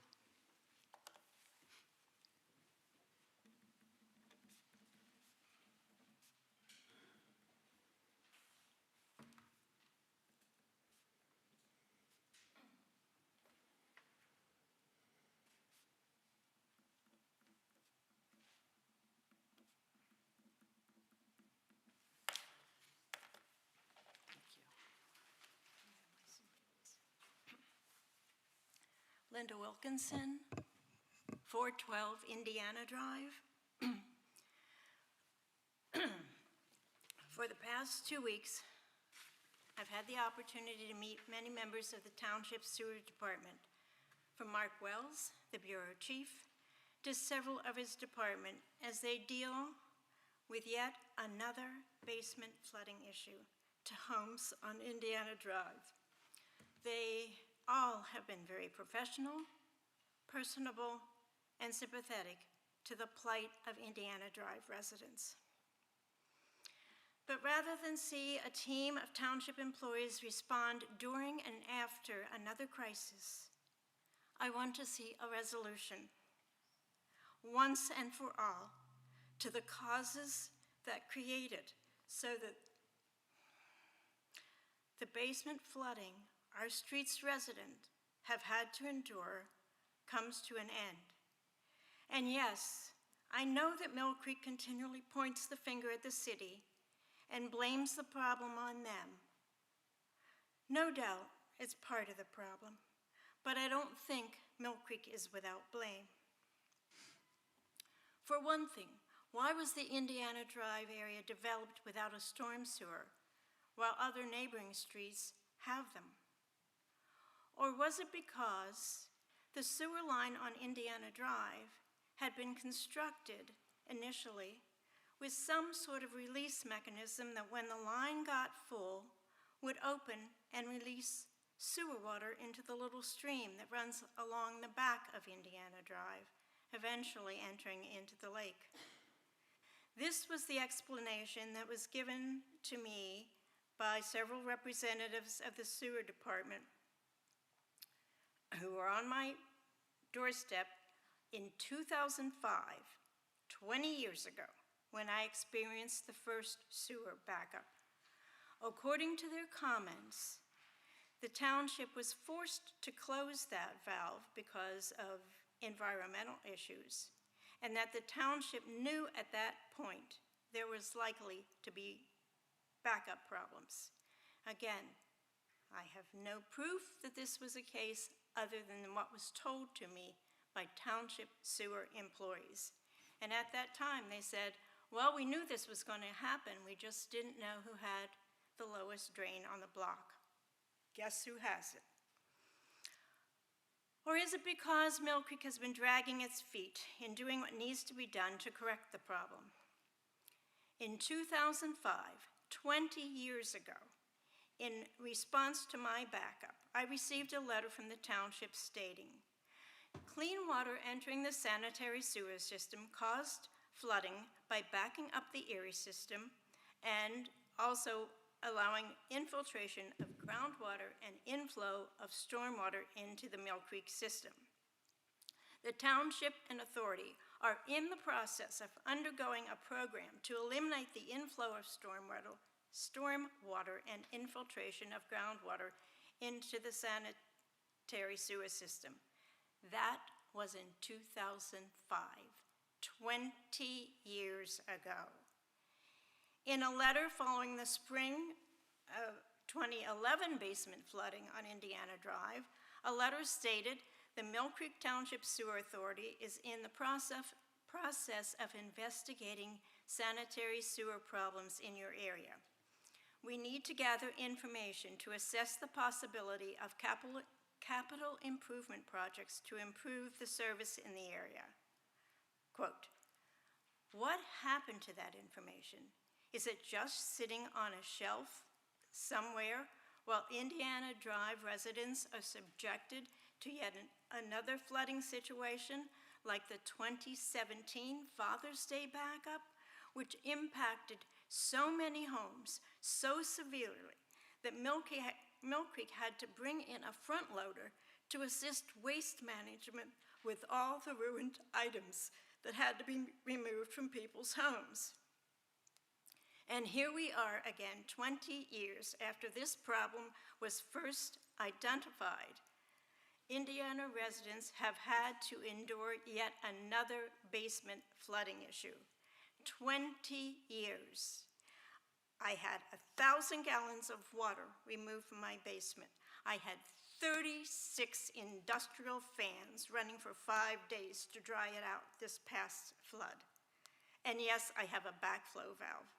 Linda Wilkinson, 412 Indiana Drive. For the past 2 weeks, I've had the opportunity to meet many members of the Township Sewer Department, from Mark Wells, the Bureau Chief, to several of his department as they deal with yet another basement flooding issue to homes on Indiana Drive. They all have been very professional, personable, and sympathetic to the plight of Indiana Drive residents. But rather than see a team of township employees respond during and after another crisis, I want to see a resolution, once and for all, to the causes that created, so that the basement flooding our streets residents have had to endure comes to an end. And yes, I know that Mill Creek continually points the finger at the city and blames the problem on them. No doubt it's part of the problem, but I don't think Mill Creek is without blame. For one thing, why was the Indiana Drive area developed without a storm sewer, while other neighboring streets have them? Or was it because the sewer line on Indiana Drive had been constructed initially with some sort of release mechanism that when the line got full, would open and release sewer water into the little stream that runs along the back of Indiana Drive, eventually entering into the lake? This was the explanation that was given to me by several representatives of the sewer department who were on my doorstep in 2005, 20 years ago, when I experienced the first sewer backup. According to their comments, the township was forced to close that valve because of environmental issues, and that the township knew at that point there was likely to be backup problems. Again, I have no proof that this was the case other than what was told to me by township sewer employees. And at that time, they said, well, we knew this was going to happen. We just didn't know who had the lowest drain on the block. Guess who has it? Or is it because Mill Creek has been dragging its feet in doing what needs to be done to correct the problem? In 2005, 20 years ago, in response to my backup, I received a letter from the township stating, clean water entering the sanitary sewer system caused flooding by backing up the Erie system and also allowing infiltration of groundwater and inflow of stormwater into the Mill Creek system. The township and authority are in the process of undergoing a program to eliminate the inflow of stormwater and infiltration of groundwater into the sanitary sewer system. That was in 2005, 20 years ago. In a letter following the spring of 2011 basement flooding on Indiana Drive, a letter stated the Mill Creek Township Sewer Authority is in the process of investigating sanitary sewer problems in your area. We need to gather information to assess the possibility of capital improvement projects to improve the service in the area. Quote, what happened to that information? Is it just sitting on a shelf somewhere while Indiana Drive residents are subjected to yet another flooding situation like the 2017 Father's Day backup, which impacted so many homes so severely that Mill Creek had to bring in a front loader to assist waste management with all the ruined items that had to be removed from people's homes. And here we are again, 20 years after this problem was first identified. Indiana residents have had to endure yet another basement flooding issue. 20 years. I had 1,000 gallons of water removed from my basement. I had 36 industrial fans running for 5 days to dry it out this past flood. And yes, I have a backflow valve.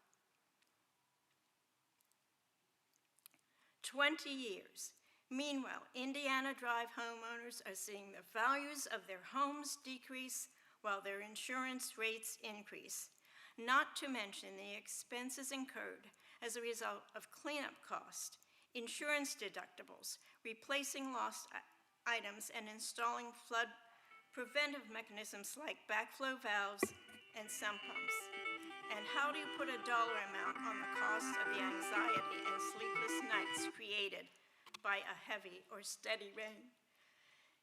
20 years. Meanwhile, Indiana Drive homeowners are seeing the values of their homes decrease while their insurance rates increase, not to mention the expenses incurred as a result of cleanup costs, insurance deductibles, replacing lost items, and installing flood preventive mechanisms like backflow valves and sump pumps. And how do you put a dollar amount on the cost of the anxiety and sleepless nights created by a heavy or steady rain?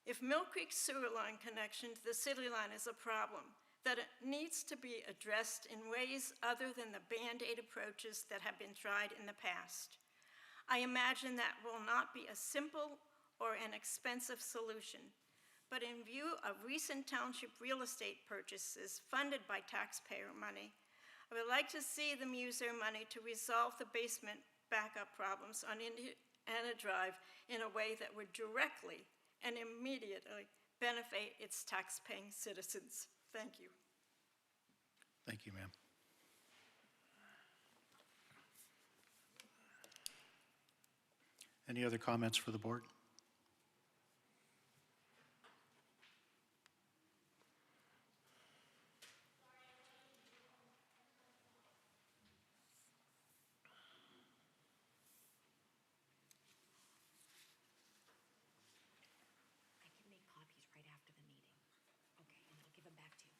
If Mill Creek sewer line connection to the city line is a problem, that it needs to be addressed in ways other than the Band-Aid approaches that have been tried in the past. I imagine that will not be a simple or an expensive solution, but in view of recent township real estate purchases funded by taxpayer money, I would like to see them use their money to resolve the basement backup problems on Indiana Drive in a way that would directly and immediately benefit its tax-paying citizens. Thank you. Thank you, ma'am. Any other comments for the board? I can make copies right after the meeting. Okay, and I'll give them back to you.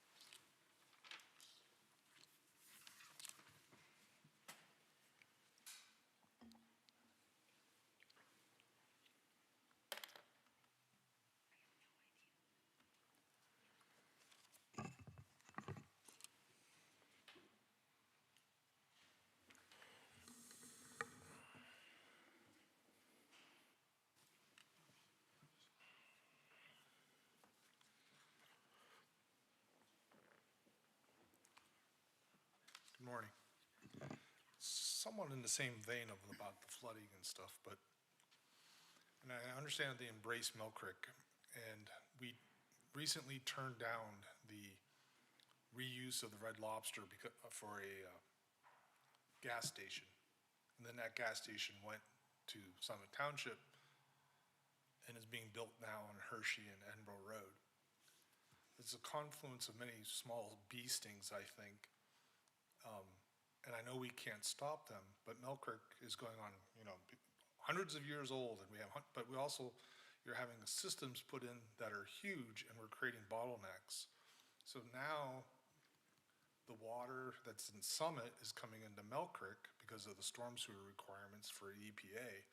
Good morning. Somewhat in the same vein of about the flooding and stuff, and I understand they embrace Mill Creek, and we recently turned down the reuse of the Red Lobster for a gas station. And then that gas station went to Summit Township and is being built now on Hershey and Edinburgh Road. It's a confluence of many small bee stings, I think. And I know we can't stop them, but Mill Creek is going on, hundreds of years old, and but you're having systems put in that are huge, and we're creating bottlenecks. So now the water that's in Summit is coming into Mill Creek because of the storm sewer requirements for EPA,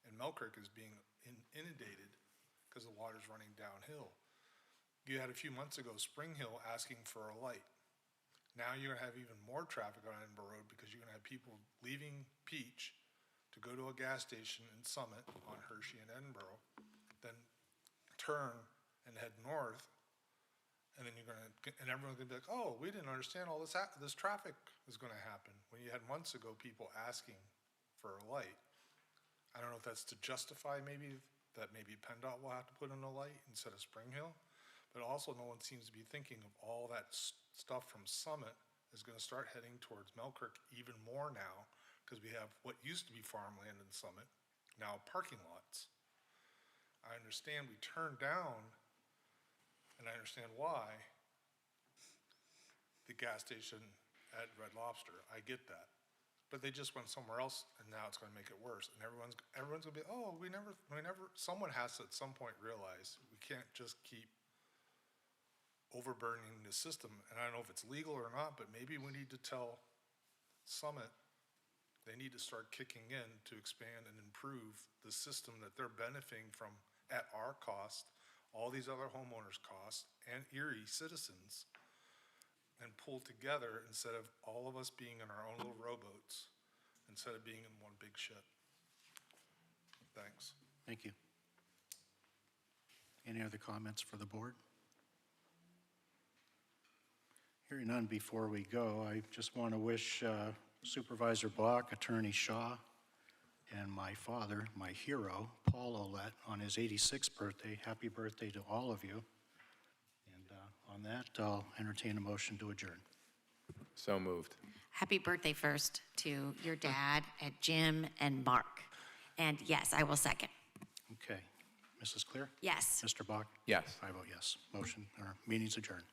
and Mill Creek is being inundated because the water's running downhill. You had a few months ago Spring Hill asking for a light. Now you're gonna have even more traffic on Edinburgh Road because you're gonna have people leaving Peach to go to a gas station in Summit on Hershey and Edinburgh, then turn and head north, and then and everyone's gonna be like, oh, we didn't understand all this traffic is gonna happen. When you had months ago people asking for a light. I don't know if that's to justify maybe PennDOT will have to put in a light instead of Spring Hill, but also no one seems to be thinking of all that stuff from Summit is going to start heading towards Mill Creek even more now, because we have what used to be farmland in Summit, now parking lots. I understand we turned down, and I understand why, the gas station at Red Lobster. I get that. But they just went somewhere else, and now it's going to make it worse. And everyone's going to be, oh, someone has to at some point realize we can't just keep overburdening the system. And I don't know if it's legal or not, but maybe we need to tell Summit they need to start kicking in to expand and improve the system that they're benefiting from at our cost, all these other homeowners' costs, and Erie citizens, and pull together instead of all of us being in our own little rowboats, instead of being in one big ship. Thanks. Thank you. Any other comments for the board? Hearing none, before we go, I just want to wish Supervisor Block, Attorney Shaw, and my father, my hero, Paul Ouellette, on his 86th birthday. Happy birthday to all of you. And on that, I'll entertain a motion to adjourn. So moved. Happy birthday first to your dad, and Jim, and Mark. And yes, I will second. Okay. Mrs. Clear? Yes. Mr. Bach? Yes. I vote yes. Meeting's adjourned.